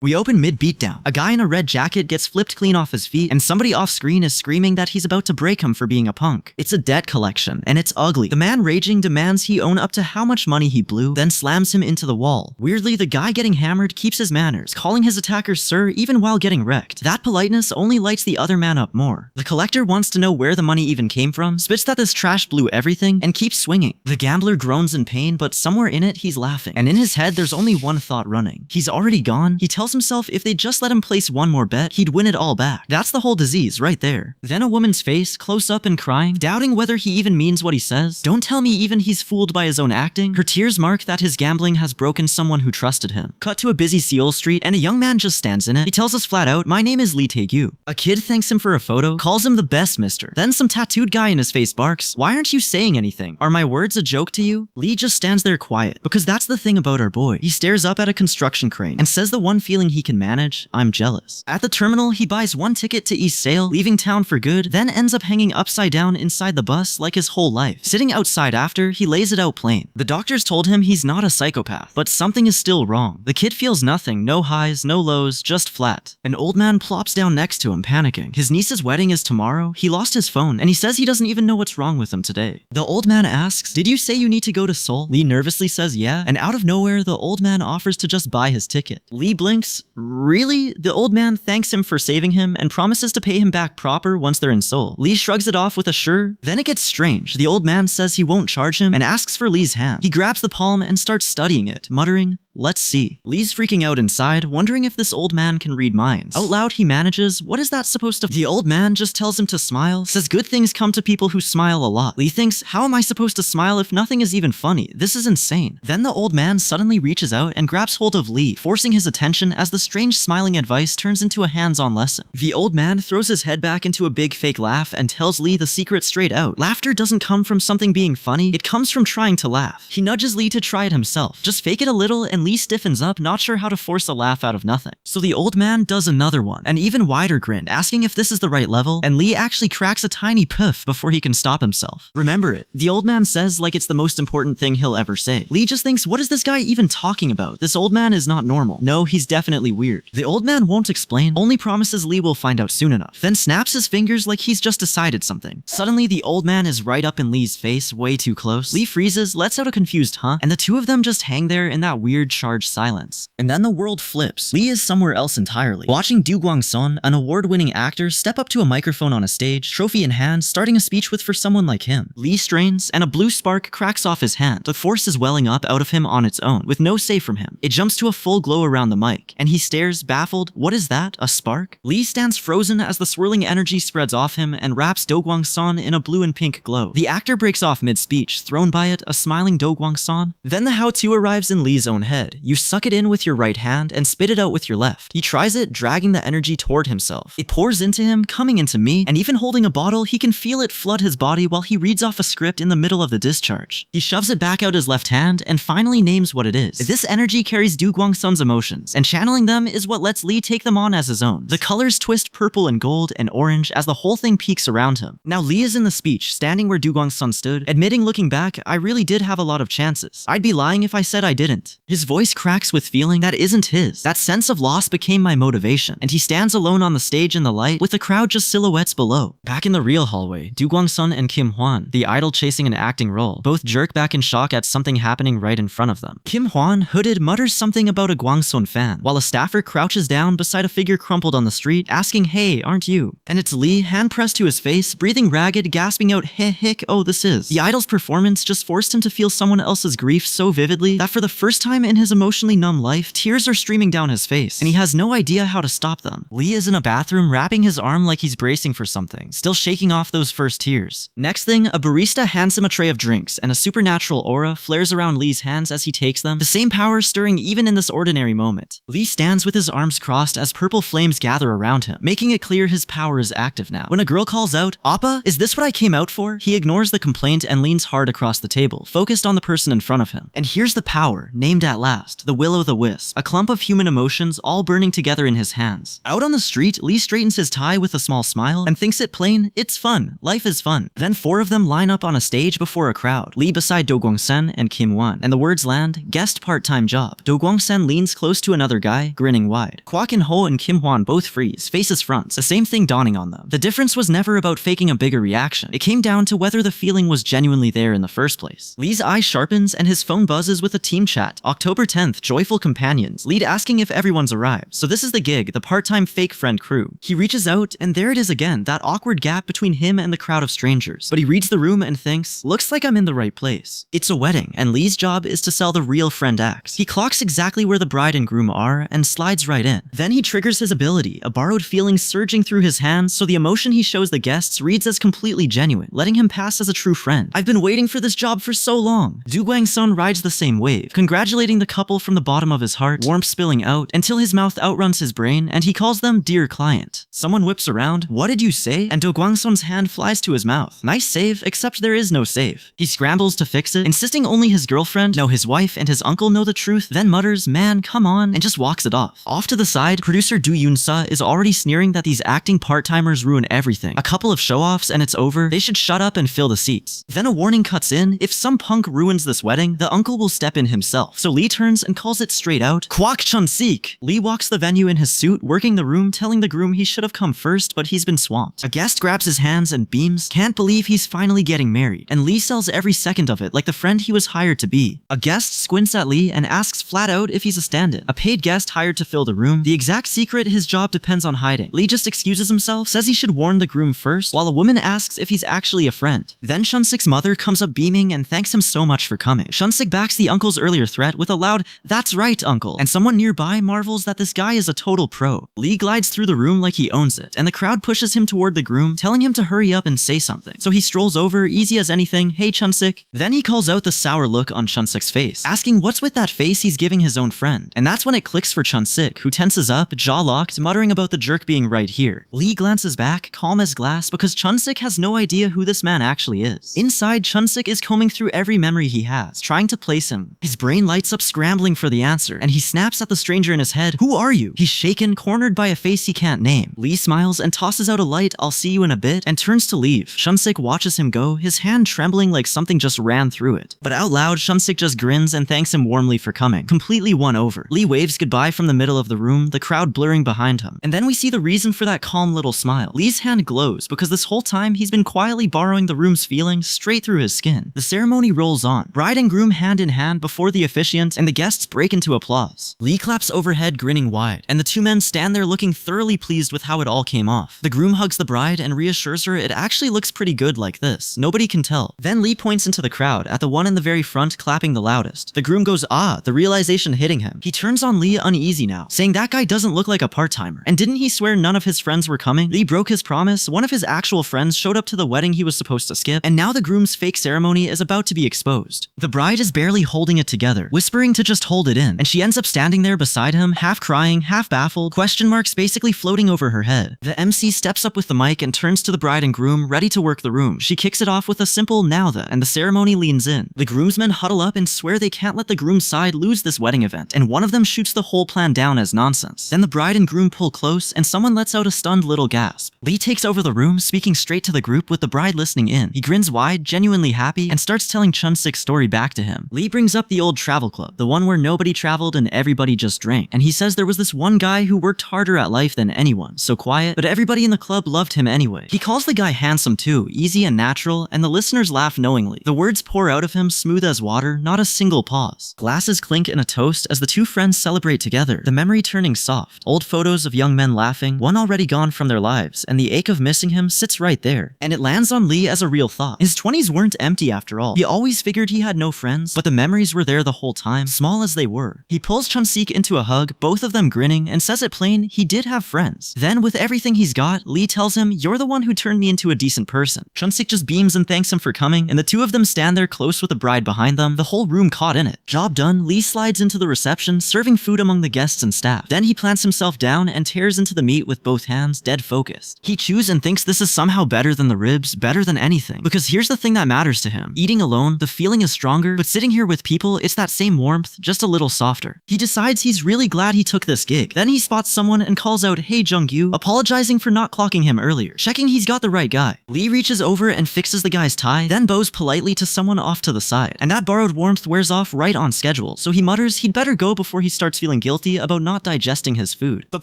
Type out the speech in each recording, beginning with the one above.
We open mid-beatdown. A guy in a red jacket gets flipped clean off his feet, and somebody off-screen is screaming that he's about to break him for being a punk. It's a debt collection, and it's ugly. The man raging demands he own up to how much money he blew, then slams him into the wall. Weirdly, the guy getting hammered keeps his manners, calling his attacker sir even while getting wrecked. That politeness only lights the other man up more. The collector wants to know where the money even came from, spits that this trash blew everything, and keeps swinging. The gambler groans in pain, but somewhere in it he's laughing. And in his head there's only one thought running. He's already gone. He tells himself if they just let him place one more bet, he'd win it all back. That's the whole disease right there. Then a woman's face, close up and crying, doubting whether he even means what he says. Don't tell me even he's fooled by his own acting. Her tears mark that his gambling has broken someone who trusted him. Cut to a busy Seoul street, and a young man just stands in it. He tells us flat out, "My name is Lee Tae-gyu." A kid thanks him for a photo, calls him the best mister. Then some tattooed guy in his face barks, "Why aren't you saying anything? Are my words a joke to you?" Lee just stands there quiet, because that's the thing about our boy. He stares up at a construction crane and says the one feeling he can manage: "I'm jealous." At the terminal, he buys one ticket to East Sale, leaving town for good, then ends up hanging upside down inside the bus like his whole life. Sitting outside after, he lays it out plain. The doctors told him he's not a psychopath, but something is still wrong. The kid feels nothing, no highs, no lows, just flat. An old man plops down next to him, panicking. His niece's wedding is tomorrow, he lost his phone, and he says he doesn't even know what's wrong with him today. The old man asks, "Did you say you need to go to Seoul?" Lee nervously says yeah, and out of nowhere, the old man offers to just buy his ticket. Lee blinks. Really? The old man thanks him for saving him and promises to pay him back proper once they're in Seoul. Lee shrugs it off with a sure. Then it gets strange. The old man says he won't charge him and asks for Lee's hand. He grabs the palm and starts studying it, muttering, "Let's see." Lee's freaking out inside, wondering if this old man can read minds. Out loud, he manages, "What is that supposed to?" The old man just tells him to smile, says good things come to people who smile a lot. Lee thinks, how am I supposed to smile if nothing is even funny? This is insane. Then the old man suddenly reaches out and grabs hold of Lee, forcing his attention as the strange smiling advice turns into a hands-on lesson. The old man throws his head back into a big fake laugh and tells Lee the secret straight out. Laughter doesn't come from something being funny, it comes from trying to laugh. He nudges Lee to try it himself. Just fake it a little and Lee stiffens up, not sure how to force a laugh out of nothing. So the old man does another one, an even wider grin, asking if this is the right level, and Lee actually cracks a tiny puff before he can stop himself. Remember it. The old man says like it's the most important thing he'll ever say. Lee just thinks, what is this guy even talking about? This old man is not normal. No, he's definitely weird. The old man won't explain, only promises Lee will find out soon enough, then snaps his fingers like he's just decided something. Suddenly, the old man is right up in Lee's face, way too close. Lee freezes, lets out a confused huh, and the two of them just hang there in that weird charged silence. And then the world flips. Lee is somewhere else entirely. Watching Do Kwang-sun, an award-winning actor, step up to a microphone on a stage, trophy in hand, starting a speech with for someone like him. Lee strains, and a blue spark cracks off his hand. The force is welling up out of him on its own, with no say from him. It jumps to a full glow around the mic, and he stares, baffled. What is that? A spark? Lee stands frozen as the swirling energy spreads off him and wraps Do Kwang-sun in a blue and pink glow. The actor breaks off mid-speech, thrown by it, a smiling Do Kwang-sun. Then the how-to arrives in Lee's own head. You suck it in with your right hand and spit it out with your left. He tries it, dragging the energy toward himself. It pours into him, coming into me, and even holding a bottle, he can feel it flood his body while he reads off a script in the middle of the discharge. He shoves it back out his left hand and finally names what it is. This energy carries Do Kwang-sun's emotions, and channeling them is what lets Lee take them on as his own. The colors twist purple and gold and orange as the whole thing peaks around him. Now Lee is in the speech, standing where Do Kwang-sun stood, admitting looking back, I really did have a lot of chances. I'd be lying if I said I didn't. His voice cracks with feeling that isn't his. That sense of loss became my motivation, and he stands alone on the stage in the light, with the crowd just silhouettes below. Back in the real hallway, Do Kwang-sun and Kim Hwan, the idol chasing an acting role, both jerk back in shock at something happening right in front of them. Kim Hwan, hooded, mutters something about a Kwang-sun fan, while a staffer crouches down beside a figure crumpled on the street, asking, hey, aren't you? And it's Lee, hand pressed to his face, breathing ragged, gasping out, heh hick, oh this is. The idol's performance just forced him to feel someone else's grief so vividly that for the first time in his emotionally numb life, tears are streaming down his face, and he has no idea how to stop them. Lee is in a bathroom, wrapping his arm like he's bracing for something, still shaking off those first tears. Next thing, a barista hands him a tray of drinks, and a supernatural aura flares around Lee's hands as he takes them, the same power stirring even in this ordinary moment. Lee stands with his arms crossed as purple flames gather around him, making it clear his power is active now. When a girl calls out, Appa, is this what I came out for? He ignores the complaint and leans hard across the table, focused on the person in front of him. And here's the power, named at last. last, the will-o'-the-wisp, a clump of human emotions all burning together in his hands. Out on the street, Lee straightens his tie with a small smile and thinks it plain, it's fun, life is fun. Then 4 of them line up on a stage before a crowd, Lee beside Do Gwang-sen and Kim Won, and the words land, guest part-time job. Do Gwang-sen leans close to another guy, grinning wide. Kwak In-ho and Kim Hwan both freeze, faces fronts, the same thing dawning on them. The difference was never about faking a bigger reaction. It came down to whether the feeling was genuinely there in the first place. Lee's eye sharpens and his phone buzzes with a team chat. October 10th, joyful companions. Lead asking if everyone's arrived. So this is the gig, the part-time fake friend crew. He reaches out and there it is again, that awkward gap between him and the crowd of strangers. But he reads the room and thinks, looks like I'm in the right place. It's a wedding, and Lee's job is to sell the real friend X. He clocks exactly where the bride and groom are and slides right in. Then he triggers his ability, a borrowed feeling surging through his hands, so the emotion he shows the guests reads as completely genuine, letting him pass as a true friend. I've been waiting for this job for so long. Du Gwang-sun rides the same wave, congratulating the couple from the bottom of his heart, warmth spilling out until his mouth outruns his brain and he calls them dear client. Someone whips around, what did you say? And Do Gwang-sun's hand flies to his mouth. Nice save, except there is no save. He scrambles to fix it, insisting only his girlfriend, no his wife and his uncle know the truth, then mutters, man, come on, and just walks it off. Off to the side, producer Do Yoon-sa is already sneering that these acting part-timers ruin everything. A couple of show-offs and it's over, they should shut up and fill the seats. Then a warning cuts in, if some punk ruins this wedding, the uncle will step in himself. So Lee turns and calls it straight out, Kwak Chun-sik! Lee walks the venue in his suit, working the room, telling the groom he should have come first, but he's been swamped. A guest grabs his hands and beams, can't believe he's finally getting married, and Lee sells every second of it like the friend he was hired to be. A guest squints at Lee and asks flat out if he's a stand-in. A paid guest hired to fill the room, the exact secret his job depends on hiding. Lee just excuses himself, says he should warn the groom first, while a woman asks if he's actually a friend. Then Chun-sik's mother comes up beaming and thanks him so much for coming. Chun-sik backs the uncle's earlier threat with a loud, that's right, uncle, and someone nearby marvels that this guy is a total pro. Lee glides through the room like he owns it, and the crowd pushes him toward the groom, telling him to hurry up and say something. So he strolls over, easy as anything, hey Chun-sik. Then he calls out the sour look on Chun-sik's face, asking what's with that face he's giving his own friend. And that's when it clicks for Chun-sik, who tenses up, jaw locked, muttering about the jerk being right here. Lee glances back, calm as glass, because Chun-sik has no idea who this man actually is. Inside, Chun-sik is combing through every memory he has, trying to place him. His brain lights up scrambling for the answer, and he snaps at the stranger in his head, who are you? He's shaken, cornered by a face he can't name. Lee smiles and tosses out a light, I'll see you in a bit, and turns to leave. Chun-sik watches him go, his hand trembling like something just ran through it. But out loud, Chun-sik just grins and thanks him warmly for coming, completely won over. Lee waves goodbye from the middle of the room, the crowd blurring behind him. And then we see the reason for that calm little smile. Lee's hand glows because this whole time he's been quietly borrowing the room's feelings straight through his skin. The ceremony rolls on, bride and groom hand in hand before the officiant, and the guests break into applause. Lee claps overhead, grinning wide, and the two men stand there looking thoroughly pleased with how it all came off. The groom hugs the bride and reassures her it actually looks pretty good like this. Nobody can tell. Then Lee points into the crowd, at the one in the very front clapping the loudest. The groom goes, ah, the realization hitting him. He turns on Lee uneasy now, saying that guy doesn't look like a part-timer. And didn't he swear none of his friends were coming? Lee broke his promise. One of his actual friends showed up to the wedding he was supposed to skip, and now the groom's fake ceremony is about to be exposed. The bride is barely holding it together, whispering to just hold it in, and she ends up standing there beside him, half crying, half baffled, question marks basically floating over her head. The MC steps up with the mic and turns to the bride and groom, ready to work the room. She kicks it off with a simple now the, and the ceremony leans in. The groomsmen huddle up and swear they can't let the groom's side lose this wedding event, and one of them shoots the whole plan down as nonsense. Then the bride and groom pull close, and someone lets out a stunned little gasp. Lee takes over the room, speaking straight to the group with the bride listening in. He grins wide, genuinely happy, and starts telling Chun-sik's story back to him. Lee brings up the old travel club, the one where nobody traveled and everybody just drank, and he says there was this one guy who worked harder at life than anyone, so quiet, but everybody in the club loved him anyway. He calls the guy handsome too, easy and natural, and the listeners laugh knowingly. The words pour out of him smooth as water, not a single pause. Glasses clink in a toast as the two friends celebrate together, the memory turning soft. Old photos of young men laughing, one already gone from their lives, and the ache of missing him sits right there. And it lands on Lee as a real thought. His 20s weren't empty after all. He always figured he had no friends, but the memories were there the whole time, small as they were. He pulls Chun-sik into a hug, both of them grinning, and says it plain, he did have friends. Then, with everything he's got, Lee tells him, you're the one who turned me into a decent person. Chun-sik just beams and thanks him for coming, and the two of them stand there close with the bride behind them, the whole room caught in it. Job done, Lee slides into the reception, serving food among the guests and staff. Then he plants himself down and tears into the meat with both hands, dead focused. He chews and thinks this is somehow better than the ribs, better than anything. Because here's the thing that matters to him. Eating alone, the feeling is stronger, but sitting here with people, it's that same warmth, warmth, just a little softer. He decides he's really glad he took this gig. Then he spots someone and calls out, "Hey Jungyu," apologizing for not clocking him earlier, checking he's got the right guy. Lee reaches over and fixes the guy's tie, then bows politely to someone off to the side. And that borrowed warmth wears off right on schedule, so he mutters he'd better go before he starts feeling guilty about not digesting his food. But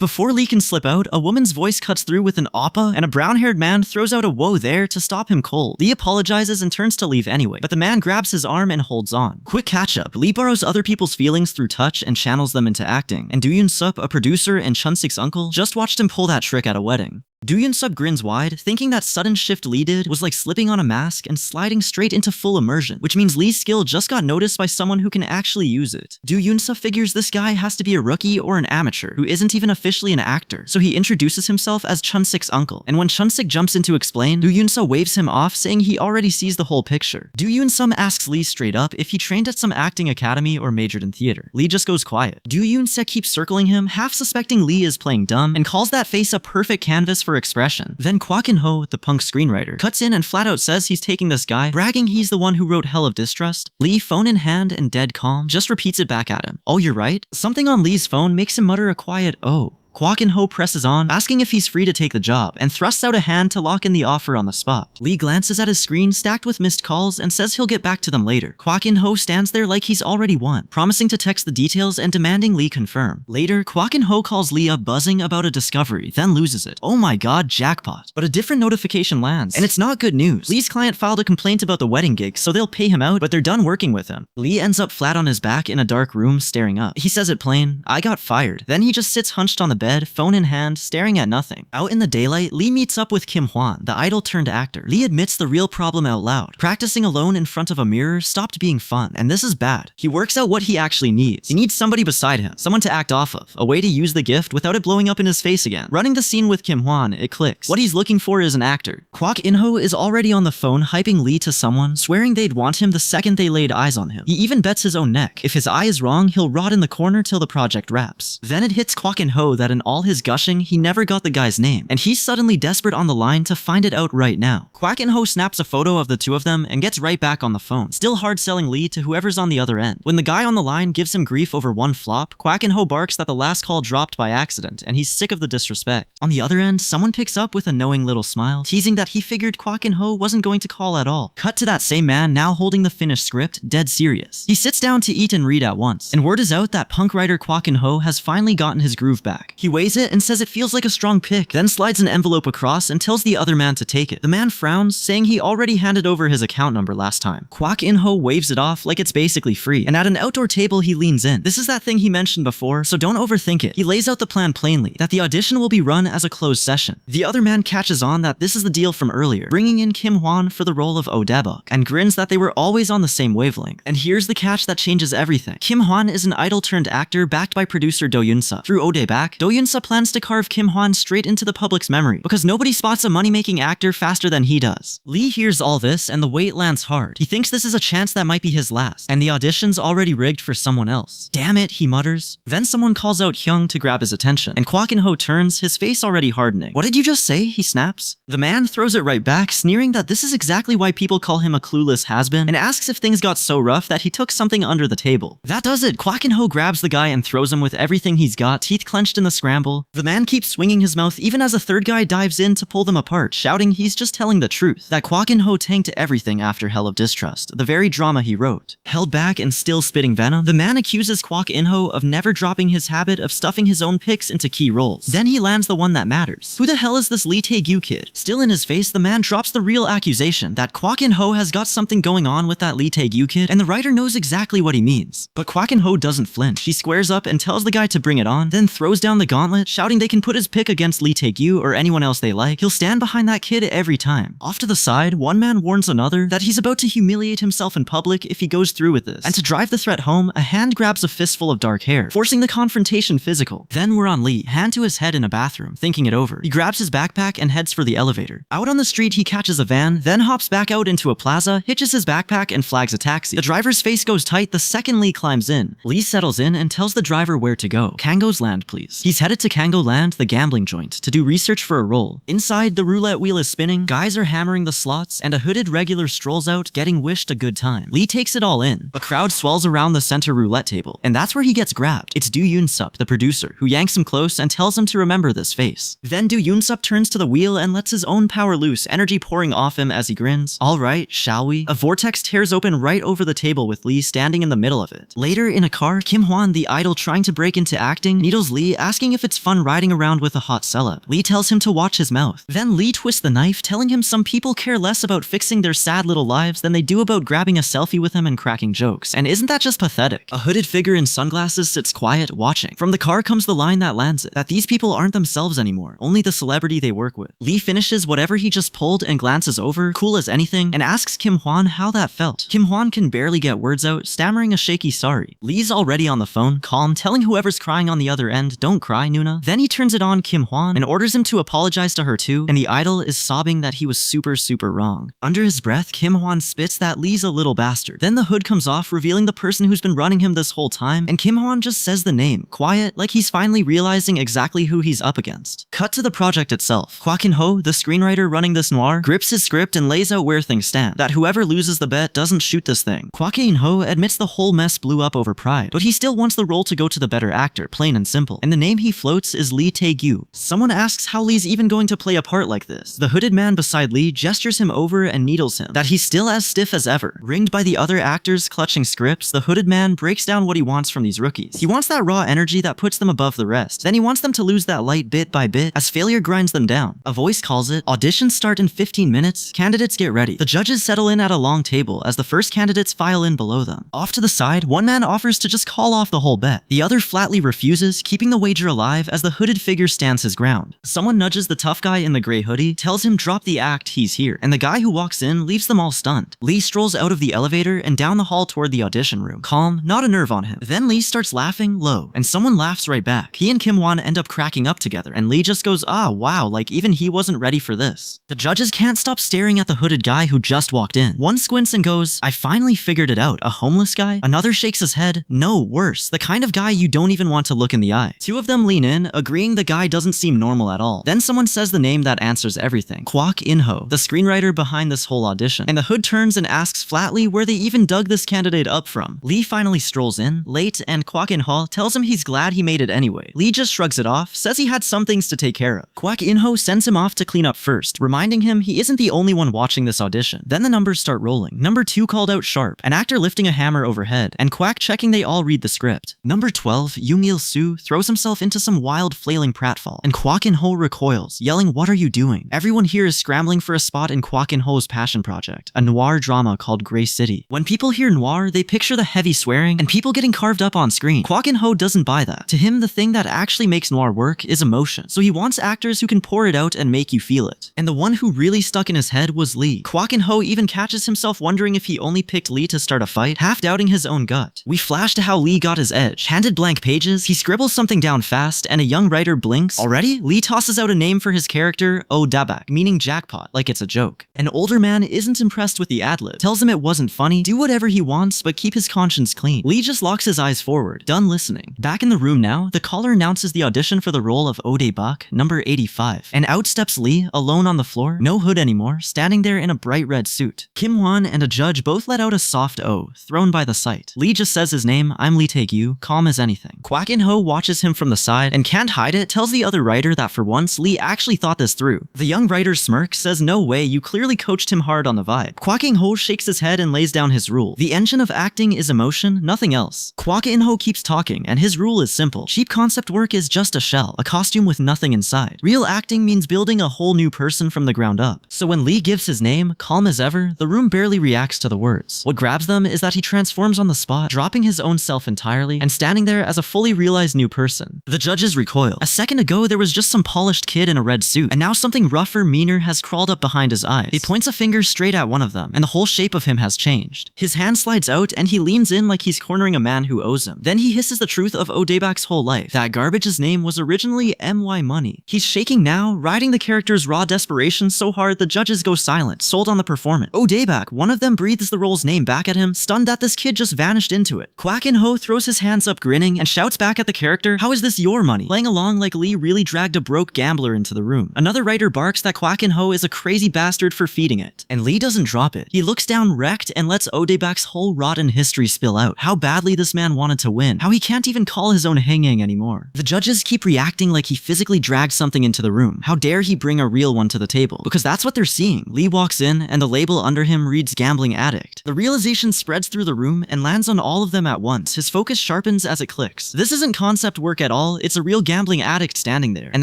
before Lee can slip out, a woman's voice cuts through with an oppa, and a brown-haired man throws out a "whoa there" to stop him cold. Lee apologizes and turns to leave anyway, but the man grabs his arm and holds on. Quick catch-up. Lee borrows other people's feelings through touch and channels them into acting. And Dooyun Sup, a producer and Chunsik's uncle, just watched him pull that trick at a wedding. Dooyun Sup grins wide, thinking that sudden shift Lee did was like slipping on a mask and sliding straight into full immersion, which means Lee's skill just got noticed by someone who can actually use it. Dooyun Sup figures this guy has to be a rookie or an amateur who isn't even officially an actor, so he introduces himself as Chunsik's uncle, and when Chunsik jumps in to explain, Dooyun Sup waves him off, saying he already sees the whole picture. Dooyun Sup asks Lee straight up if he trained at some acting academy or majored in theater. Lee just goes quiet. Dooyun Sup keeps circling him, half suspecting Lee is playing dumb, and calls that face a perfect canvas for expression. Then Kwak In-ho, the punk screenwriter, cuts in and flat out says he's taking this guy, bragging he's the one who wrote Hell of Distrust. Lee, phone in hand and dead calm, just repeats it back at him. "Oh, you're right?" Something on Lee's phone makes him mutter a quiet "oh." Kwak In-ho presses on, asking if he's free to take the job, and thrusts out a hand to lock in the offer on the spot. Lee glances at his screen stacked with missed calls and says he'll get back to them later. Kwak In-ho stands there like he's already won, promising to text the details and demanding Lee confirm. Later, Kwak In-ho calls Lee up buzzing about a discovery, then loses it. Oh my god, jackpot. But a different notification lands, and it's not good news. Lee's client filed a complaint about the wedding gig, so they'll pay him out, but they're done working with him. Lee ends up flat on his back in a dark room, staring up. He says it plain, "I got fired." Then he just sits hunched on the bed, phone in hand, staring at nothing. Out in the daylight, Lee meets up with Kim Hwan, the idol turned actor. Lee admits the real problem out loud. Practicing alone in front of a mirror stopped being fun, and this is bad. He works out what he actually needs. He needs somebody beside him, someone to act off of, a way to use the gift without it blowing up in his face again. Running the scene with Kim Hwan, it clicks. What he's looking for is an actor. Kwak In-ho is already on the phone hyping Lee to someone, swearing they'd want him the second they laid eyes on him. He even bets his own neck. If his eye is wrong, he'll rot in the corner till the project wraps. Then it hits Kwak In-ho that in all his gushing, he never got the guy's name, and he's suddenly desperate on the line to find it out right now. Kwak In-ho snaps a photo of the two of them and gets right back on the phone, still hard selling Lee to whoever's on the other end. When the guy on the line gives him grief over one flop, Kwak In-ho barks that the last call dropped by accident, and he's sick of the disrespect. On the other end, someone picks up with a knowing little smile, teasing that he figured Kwak In-ho wasn't going to call at all. Cut to that same man now holding the finished script, dead serious. He sits down to eat and read at once, and word is out that punk writer Kwak In-ho has finally gotten his groove back. He weighs it and says it feels like a strong pick, then slides an envelope across and tells the other man to take it. The man frowns, saying he already handed over his account number last time. Kwak In-ho waves it off like it's basically free, and at an outdoor table he leans in. This is that thing he mentioned before, so don't overthink it. He lays out the plan plainly, that the audition will be run as a closed session. The other man catches on that this is the deal from earlier, bringing in Kim Hwan for the role of Odebuk, and grins that they were always on the same wavelength. And here's the catch that changes everything. Kim Hwan is an idol-turned-actor backed by producer Do Yoon-sup. Through Odebuk, Do Yoon-sup plans to carve Kim Hwan straight into the public's memory, because nobody spots a money-making actor faster than he does. Lee hears all this, and the weight lands hard. He thinks this is a chance that might be his last, and the audition's already rigged for someone else. Damn it, he mutters. Then someone calls out Hyung to grab his attention, and Kwak In-ho turns, his face already hardening. What did you just say? He snaps. The man throws it right back, sneering that this is exactly why people call him a clueless has-been, and asks if things got so rough that he took something under the table. That does it. Kwak In-ho grabs the guy and throws him with everything he's got, teeth clenched in the scramble. The man keeps swinging his mouth even as a third guy dives in to pull them apart, shouting he's just telling the truth, that Kwak In-ho tanked everything after Hell of Distrust, the very drama he wrote. Held back and still spitting venom, the man accuses Kwak In-ho of never dropping his habit of stuffing his own picks into key roles. Then he lands the one that matters. Who the hell is this Lee Tae-gyu kid? Still in his face, the man drops the real accusation that Kwak In-ho has got something going on with that Lee Tae-gyu kid, and the writer knows exactly what he means. But Kwak In-ho doesn't flinch. He squares up and tells the guy to bring it on, then throws down the gauntlet, shouting they can put his pick against Lee Tae-gyu or anyone else they like. He'll stand behind that kid every time. Off to the side, one man warns another that he's about to humiliate himself in public if he goes through with this. And to drive the threat home, a hand grabs a fistful of dark hair, forcing the confrontation physical. Then we're on Lee, hand to his head in a bathroom, thinking it over. He grabs his backpack and heads for the elevator. Out on the street, he catches a van, then hops back out into a plaza, hitches his backpack, and flags a taxi. The driver's face goes tight the second Lee climbs in. Lee settles in and tells the driver where to go. Kango's land, please. He He's headed to Kango Land, the gambling joint, to do research for a role. Inside, the roulette wheel is spinning, guys are hammering the slots, and a hooded regular strolls out, getting wished a good time. Lee takes it all in. A crowd swells around the center roulette table, and that's where he gets grabbed. It's Do Yoon-sup, the producer, who yanks him close and tells him to remember this face. Then Do Yoon-sup turns to the wheel and lets his own power loose, energy pouring off him as he grins. Alright, shall we? A vortex tears open right over the table with Lee standing in the middle of it. Later, in a car, Kim Hwan, the idol trying to break into acting, needles Lee, asking if it's fun riding around with a hot celeb. Lee tells him to watch his mouth. Then Lee twists the knife, telling him some people care less about fixing their sad little lives than they do about grabbing a selfie with him and cracking jokes. And isn't that just pathetic? A hooded figure in sunglasses sits quiet, watching. From the car comes the line that lands it, that these people aren't themselves anymore, only the celebrity they work with. Lee finishes whatever he just pulled and glances over, cool as anything, and asks Kim Hwan how that felt. Kim Hwan can barely get words out, stammering a shaky sorry. Lee's already on the phone, calm, telling whoever's crying on the other end, don't cry, Nuna. Then he turns it on Kim Hwan and orders him to apologize to her too, and the idol is sobbing that he was super wrong. Under his breath, Kim Hwan spits that Lee's a little bastard. Then the hood comes off, revealing the person who's been running him this whole time, and Kim Hwan just says the name, quiet, like he's finally realizing exactly who he's up against. Cut to the project itself. Kwak In-ho, the screenwriter running this noir, grips his script and lays out where things stand, that whoever loses the bet doesn't shoot this thing. Kwak In-ho admits the whole mess blew up over pride, but he still wants the role to go to the better actor, plain and simple, and the name he floats is Lee Tae-gyu. Someone asks how Lee's even going to play a part like this. The hooded man beside Lee gestures him over and needles him, that he's still as stiff as ever. Ringed by the other actors clutching scripts, the hooded man breaks down what he wants from these rookies. He wants that raw energy that puts them above the rest. Then he wants them to lose that light bit by bit as failure grinds them down. A voice calls it, auditions start in 15 minutes, candidates get ready. The judges settle in at a long table as the first candidates file in below them. Off to the side, one man offers to just call off the whole bet. The other flatly refuses, keeping the wager alive as the hooded figure stands his ground. Someone nudges the tough guy in the gray hoodie, tells him drop the act, he's here, and the guy who walks in leaves them all stunned. Lee strolls out of the elevator and down the hall toward the audition room. Calm, not a nerve on him. Then Lee starts laughing low, and someone laughs right back. He and Kim Hwan end up cracking up together, and Lee just goes, ah, wow, like even he wasn't ready for this. The judges can't stop staring at the hooded guy who just walked in. One squints and goes, I finally figured it out. A homeless guy? Another shakes his head. No, worse. The kind of guy you don't even want to look in the eye. Two of them lean in, agreeing the guy doesn't seem normal at all. Then someone says the name that answers everything. Kwak In-ho, the screenwriter behind this whole audition. And the hood turns and asks flatly where they even dug this candidate up from. Lee finally strolls in, late, and Kwak In-ho tells him he's glad he made it anyway. Lee just shrugs it off, says he had some things to take care of. Kwak In-ho sends him off to clean up first, reminding him he isn't the only one watching this audition. Then the numbers start rolling. Number 2 called out sharp, an actor lifting a hammer overhead, and Kwak checking they all read the script. Number 12, Young-il-soo, throws himself into some wild flailing pratfall, and Kwak In-ho recoils, yelling, what are you doing? Everyone here is scrambling for a spot in Kwak In-ho's passion project, a noir drama called Grey City. When people hear noir, they picture the heavy swearing and people getting carved up on screen. Kwak In-ho doesn't buy that. To him, the thing that actually makes noir work is emotion, so he wants actors who can pour it out and make you feel it. And the one who really stuck in his head was Lee. Kwak In-ho even catches himself wondering if he only picked Lee to start a fight, half doubting his own gut. We flash to how Lee got his edge. Handed blank pages, he scribbles something down fast, and a young writer blinks. Already? Lee tosses out a name for his character, Dabak, meaning jackpot, like it's a joke. An older man isn't impressed with the ad-lib, tells him it wasn't funny, do whatever he wants, but keep his conscience clean. Lee just locks his eyes forward, done listening. Back in the room now, the caller announces the audition for the role of Dabak, number 85. And out steps Lee, alone on the floor, no hood anymore, standing there in a bright red suit. Kim Hwan and a judge both let out a soft O, thrown by the sight. Lee just says his name, I'm Lee Tae-gyu, calm as anything. Kwak In-ho watches him from the side and can't hide it, tells the other writer that for once, Lee actually thought this through. The young writer smirks, says no way, you clearly coached him hard on the vibe. Kwak In-ho shakes his head and lays down his rule. The engine of acting is emotion, nothing else. Kwak In-ho keeps talking, and his rule is simple. Cheap concept work is just a shell, a costume with nothing inside. Real acting means building a whole new person from the ground up. So when Lee gives his name, calm as ever, the room barely reacts to the words. What grabs them is that he transforms on the spot, dropping his own self entirely, and standing there as a fully realized new person. The judges recoil. A second ago, there was just some polished kid in a red suit, and now something rougher, meaner has crawled up behind his eyes. He points a finger straight at one of them, and the whole shape of him has changed. His hand slides out, and he leans in like he's cornering a man who owes him. Then he hisses the truth of Dabak's whole life. That garbage's name was originally MY Money. He's shaking now, riding the character's raw desperation so hard the judges go silent, sold on the performance. Dabak, one of them breathes the role's name back at him, stunned that this kid just vanished into it. Kwak In-ho throws his hands up grinning and shouts back at the character, how is this your money. Playing along like Lee really dragged a broke gambler into the room. Another writer barks that Kwak In-ho is a crazy bastard for feeding it. And Lee doesn't drop it. He looks down wrecked and lets Odebak's whole rotten history spill out. How badly this man wanted to win. How he can't even call his own hanging anymore. The judges keep reacting like he physically dragged something into the room. How dare he bring a real one to the table? Because that's what they're seeing. Lee walks in and the label under him reads gambling addict. The realization spreads through the room and lands on all of them at once. His focus sharpens as it clicks. This isn't concept work at all, it's a real gambling addict standing there. And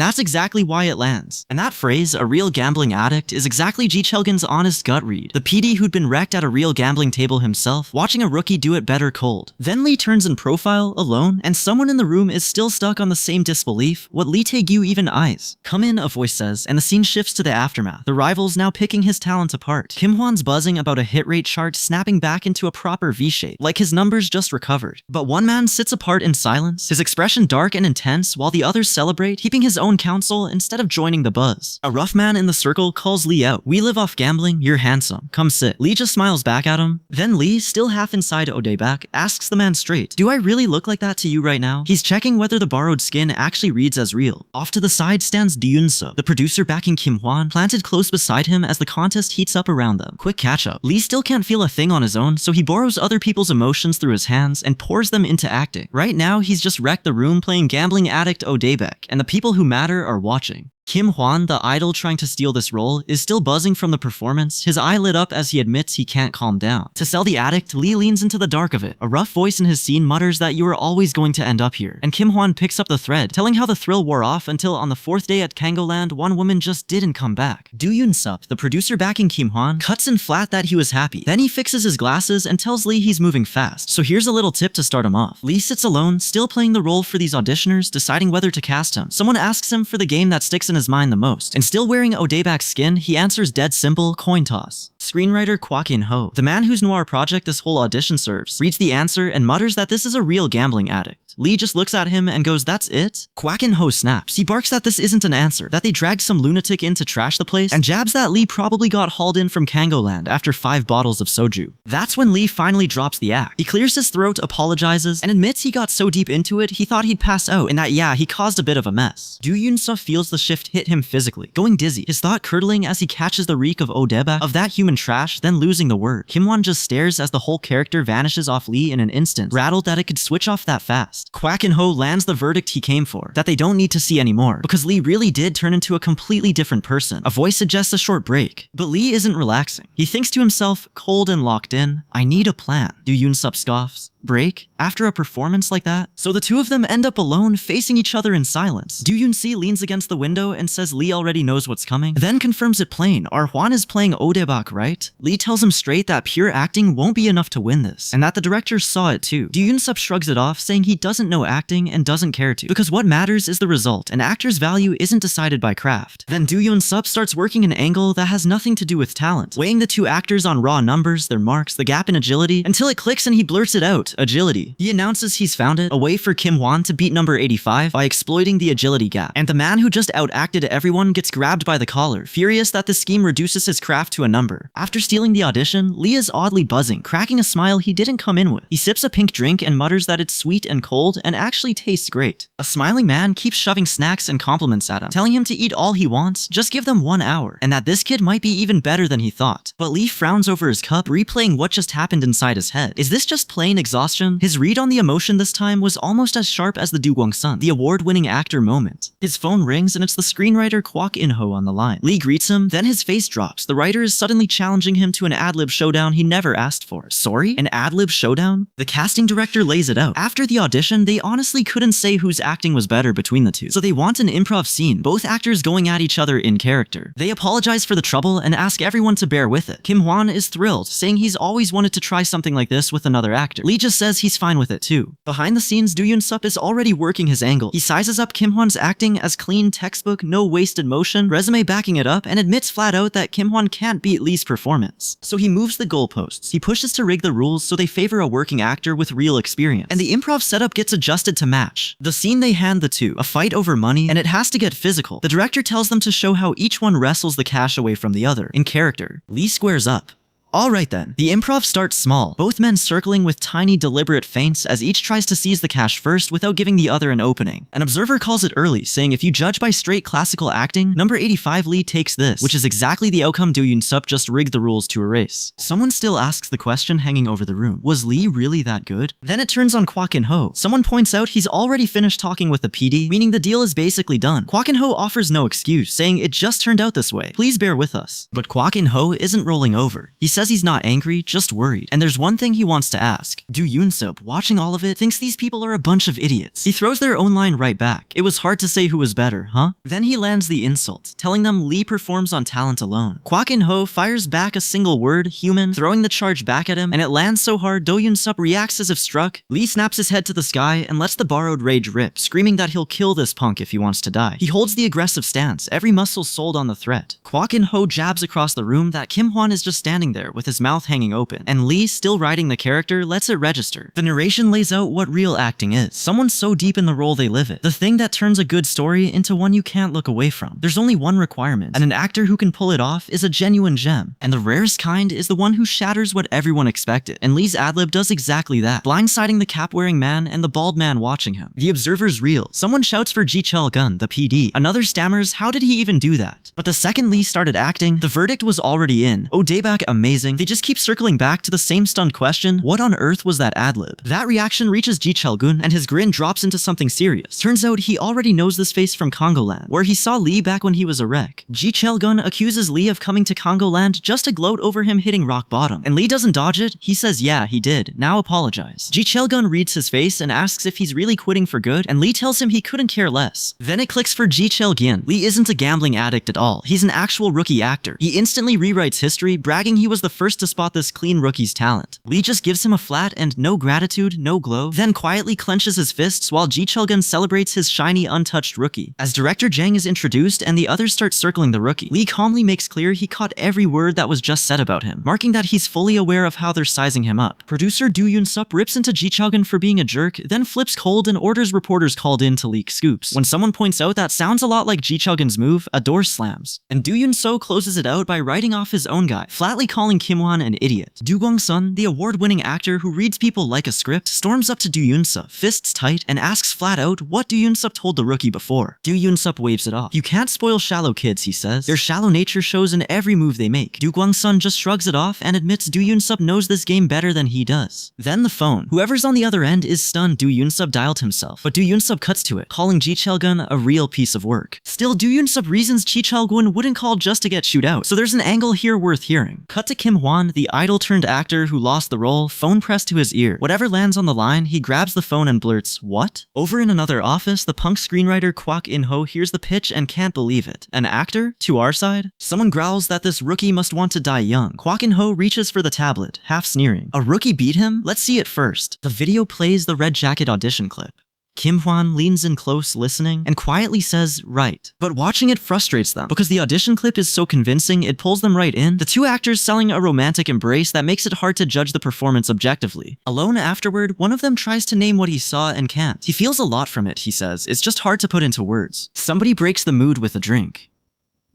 that's exactly why it lands. And that phrase, a real gambling addict, is exactly Ji Chelgen's honest gut read. The PD who'd been wrecked at a real gambling table himself, watching a rookie do it better cold. Then Lee turns in profile, alone, and someone in the room is still stuck on the same disbelief. What Lee Tae-gyu even eyes. Come in, a voice says, and the scene shifts to the aftermath. The rivals now picking his talent apart. Kim Hwan's buzzing about a hit rate chart snapping back into a proper V-shape, like his numbers just recovered. But one man sits apart in silence, his expression dark and intense, while the others celebrate, keeping his own counsel instead of joining the buzz. A rough man in the circle calls Lee out. We live off gambling, you're handsome. Come sit. Lee just smiles back at him. Then Lee, still half inside Odebak, asks the man straight, do I really look like that to you right now? He's checking whether the borrowed skin actually reads as real. Off to the side stands Yoon-sub, the producer backing Kim Hwan, planted close beside him as the contest heats up around them. Quick catch-up. Lee still can't feel a thing on his own, so he borrows other people's emotions through his hands and pours them into acting. Right now, he's just wrecked the room playing gambling addict Odebak, and the people who matter are watching. Kim Hwan, the idol trying to steal this role, is still buzzing from the performance, his eye lit up as he admits he can't calm down. To sell the addict, Lee leans into the dark of it. A rough voice in his scene mutters that you are always going to end up here. And Kim Hwan picks up the thread, telling how the thrill wore off until on the fourth day at Kangoland, one woman just didn't come back. Do Yoon-sub, the producer backing Kim Hwan, cuts in flat that he was happy. Then he fixes his glasses and tells Lee he's moving fast. So here's a little tip to start him off. Lee sits alone, still playing the role for these auditioners, deciding whether to cast him. Someone asks him for the game that sticks in his mind the most. And still wearing Odebak's skin, he answers dead simple, coin toss. Screenwriter Kwak In-ho, the man whose noir project this whole audition serves, reads the answer and mutters that this is a real gambling addict. Lee just looks at him and goes, that's it? Kwak In-ho snaps. He barks that this isn't an answer, that they dragged some lunatic in to trash the place, and jabs that Lee probably got hauled in from Kangoland after 5 bottles of soju. That's when Lee finally drops the act. He clears his throat, apologizes, and admits he got so deep into it he thought he'd pass out, and that yeah, he caused a bit of a mess. Do Yoon-sub feels the shift hit him physically, going dizzy, his thought curdling as he catches the reek of Odebak, of that human trash, then losing the word. Kim Hwan just stares as the whole character vanishes off Lee in an instant, rattled that it could switch off that fast. Kwak In-ho lands the verdict he came for, that they don't need to see anymore, because Lee really did turn into a completely different person. A voice suggests a short break, but Lee isn't relaxing. He thinks to himself, cold and locked in, I need a plan. Do Yoon-sub scoffs. Break? After a performance like that? So the two of them end up alone, facing each other in silence. Do Yoon-sub leans against the window and says Lee already knows what's coming, then confirms it plain. Our Hwan is playing Odebak, right? Lee tells him straight that pure acting won't be enough to win this, and that the director saw it too. Do Yoon-sub shrugs it off, saying he doesn't know acting and doesn't care to, because what matters is the result. An actor's value isn't decided by craft. Then Do Yoon-sub starts working an angle that has nothing to do with talent, weighing the two actors on raw numbers, their marks, the gap in agility, until it clicks and he blurts it out. Agility. He announces he's found it, a way for Kim Hwan to beat number 85 by exploiting the agility gap. And the man who just outacted everyone gets grabbed by the collar, furious that the scheme reduces his craft to a number. After stealing the audition, Lee is oddly buzzing, cracking a smile he didn't come in with. He sips a pink drink and mutters that it's sweet and cold and actually tastes great. A smiling man keeps shoving snacks and compliments at him, telling him to eat all he wants, just give them 1 hour, and that this kid might be even better than he thought. But Lee frowns over his cup, replaying what just happened inside his head. Is this just plain exhaustion? His read on the emotion this time was almost as sharp as the Do Kwang-sun, the award-winning actor moment. His phone rings and it's the screenwriter Kwak In-ho on the line. Lee greets him, then his face drops. The writer is suddenly challenging him to an ad-lib showdown he never asked for. Sorry? An ad-lib showdown? The casting director lays it out. After the audition, they honestly couldn't say whose acting was better between the two, so they want an improv scene, both actors going at each other in character. They apologize for the trouble and ask everyone to bear with it. Kim Hwan is thrilled, saying he's always wanted to try something like this with another actor. Lee just says he's fine with it too. Behind the scenes, Do Yoon-sub is already working his angle. He sizes up Kim Hwan's acting as clean, textbook, no wasted motion, resume backing it up, and admits flat out that Kim Hwan can't beat Lee's performance. So he moves the goalposts. He pushes to rig the rules so they favor a working actor with real experience, and the improv setup gets adjusted to match. The scene they hand the two, a fight over money, and it has to get physical. The director tells them to show how each one wrestles the cash away from the other, in character. Lee squares up. Alright then. The improv starts small, both men circling with tiny deliberate feints as each tries to seize the cash first without giving the other an opening. An observer calls it early, saying if you judge by straight classical acting, number 85 Lee takes this, which is exactly the outcome Do Yoon-sup just rigged the rules to erase. Someone still asks the question hanging over the room. Was Lee really that good? Then it turns on Kwak In-ho. Someone points out he's already finished talking with the PD, meaning the deal is basically done. Kwak In-ho offers no excuse, saying it just turned out this way. Please bear with us. But Kwak In-ho isn't rolling over. He says he's not angry, just worried. And there's one thing he wants to ask. Do Yoon-sup, watching all of it, thinks these people are a bunch of idiots. He throws their own line right back. It was hard to say who was better, huh? Then he lands the insult, telling them Lee performs on talent alone. Kwak In-ho fires back a single word, human, throwing the charge back at him, and it lands so hard Do Yoon-sup reacts as if struck. Lee snaps his head to the sky and lets the borrowed rage rip, screaming that he'll kill this punk if he wants to die. He holds the aggressive stance, every muscle sold on the threat. Kwak In-ho jabs across the room that Kim Hwan is just standing there with his mouth hanging open, and Lee, still writing the character, lets it register. The narration lays out what real acting is. Someone so deep in the role they live it. The thing that turns a good story into one you can't look away from. There's only one requirement, and an actor who can pull it off is a genuine gem. And the rarest kind is the one who shatters what everyone expected. And Lee's ad-lib does exactly that, blindsiding the cap-wearing man and the bald man watching him. The observer's real. Someone shouts for Ji Chul-gun, the PD. Another stammers, how did he even do that? But the second Lee started acting, the verdict was already in. Oh, Daebak, amazing. They just keep circling back to the same stunned question, what on earth was that ad-lib? That reaction reaches Ji Chul-gun, and his grin drops into something serious. Turns out he already knows this face from Congoland, where he saw Lee back when he was a wreck. Ji Chul-gun accuses Lee of coming to Congoland just to gloat over him hitting rock bottom. And Lee doesn't dodge it, he says yeah, he did, now apologize. Ji Chul-gun reads his face and asks if he's really quitting for good, and Lee tells him he couldn't care less. Then it clicks for Ji Chul-gun. Lee isn't a gambling addict at all, he's an actual rookie actor. He instantly rewrites history, bragging he was the first to spot this clean rookie's talent. Lee just gives him a flat and no gratitude, no glow, then quietly clenches his fists while Ji Chul-gun celebrates his shiny, untouched rookie. As director Jang is introduced and the others start circling the rookie, Lee calmly makes clear he caught every word that was just said about him, marking that he's fully aware of how they're sizing him up. Producer Do Yoon-sup rips into Ji Chul-gun for being a jerk, then flips cold and orders reporters called in to leak scoops. When someone points out that sounds a lot like Ji Chul-gun's move, a door slams. And Do Yoon-so closes it out by writing off his own guy, flatly calling Kim Hwan an idiot. Do Kwang-sun, the award-winning actor who reads people like a script, storms up to Do Yoon-sup, fists tight, and asks flat out what Do Yoon-sup told the rookie before. Do Yoon-sup waves it off. You can't spoil shallow kids, he says. Their shallow nature shows in every move they make. Do Kwang-sun just shrugs it off and admits Do Yoon-sup knows this game better than he does. Then the phone. Whoever's on the other end is stunned Do Yoon-sup dialed himself, but Do Yoon-sup cuts to it, calling Ji Chul-gun a real piece of work. Still, Do Yoon-sup reasons Ji Chul-gun wouldn't call just to get shoot out, so there's an angle here worth hearing. Cut to Kim Hwan, the idol-turned-actor who lost the role, phone pressed to his ear. Whatever lands on the line, he grabs the phone and blurts, "What?" Over in another office, the punk screenwriter Kwak In-ho hears the pitch and can't believe it. An actor? To our side? Someone growls that this rookie must want to die young. Kwak In-ho reaches for the tablet, half sneering. A rookie beat him? Let's see it first. The video plays the Red Jacket audition clip. Kim Hwan leans in close, listening, and quietly says, right. But watching it frustrates them, because the audition clip is so convincing it pulls them right in, the two actors selling a romantic embrace that makes it hard to judge the performance objectively. Alone afterward, one of them tries to name what he saw and can't. He feels a lot from it, he says, it's just hard to put into words. Somebody breaks the mood with a drink.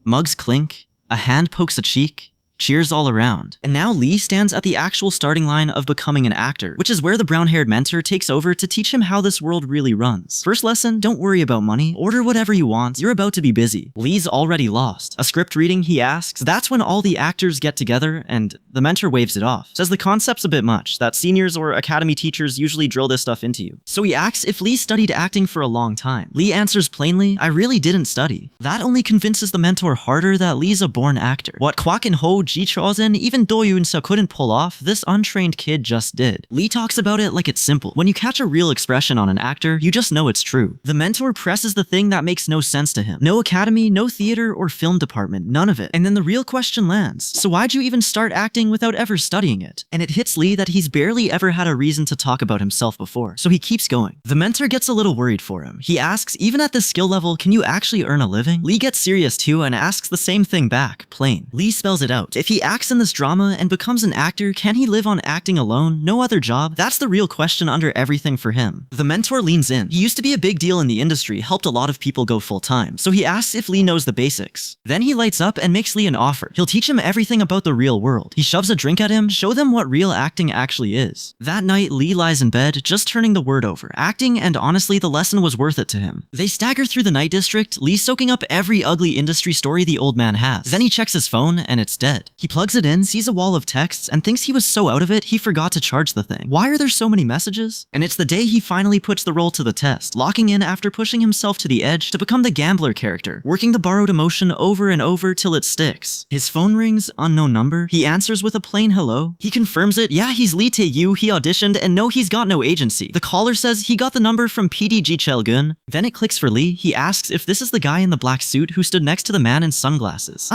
Mugs clink, a hand pokes a cheek, cheers all around. And now Lee stands at the actual starting line of becoming an actor, which is where the brown-haired mentor takes over to teach him how this world really runs. First lesson, don't worry about money. Order whatever you want. You're about to be busy. Lee's already lost. A script reading, he asks. That's when all the actors get together, and the mentor waves it off. Says the concept's a bit much, that seniors or academy teachers usually drill this stuff into you. So he asks if Lee studied acting for a long time. Lee answers plainly, I really didn't study. That only convinces the mentor harder that Lee's a born actor. What Kwak In-ho, Ji Chul-gun, even Do Yoon-sup couldn't pull off, this untrained kid just did. Lee talks about it like it's simple. When you catch a real expression on an actor, you just know it's true. The mentor presses the thing that makes no sense to him. No academy, no theater or film department, none of it. And then the real question lands. So why'd you even start acting without ever studying it? And it hits Lee that he's barely ever had a reason to talk about himself before, so he keeps going. The mentor gets a little worried for him. He asks, even at this skill level, can you actually earn a living? Lee gets serious too and asks the same thing back, plain. Lee spells it out. If he acts in this drama and becomes an actor, can he live on acting alone, no other job? That's the real question under everything for him. The mentor leans in. He used to be a big deal in the industry, helped a lot of people go full-time, so he asks if Lee knows the basics. Then he lights up and makes Lee an offer. He'll teach him everything about the real world. He shoves a drink at him, show them what real acting actually is. That night, Lee lies in bed, just turning the word over, acting, and honestly, the lesson was worth it to him. They stagger through the night district, Lee soaking up every ugly industry story the old man has. Then he checks his phone, and it's dead. He plugs it in, sees a wall of texts, and thinks he was so out of it, he forgot to charge the thing. Why are there so many messages? And it's the day he finally puts the role to the test, locking in after pushing himself to the edge to become the gambler character, working the borrowed emotion over and over till it sticks. His phone rings, unknown number. He answers with a plain hello. He confirms it. Yeah, he's Lee Tae-yu, he auditioned, and no, he's got no agency. The caller says he got the number from PDG Chelgun. Then it clicks for Lee. He asks if this is the guy in the black suit who stood next to the man in sunglasses.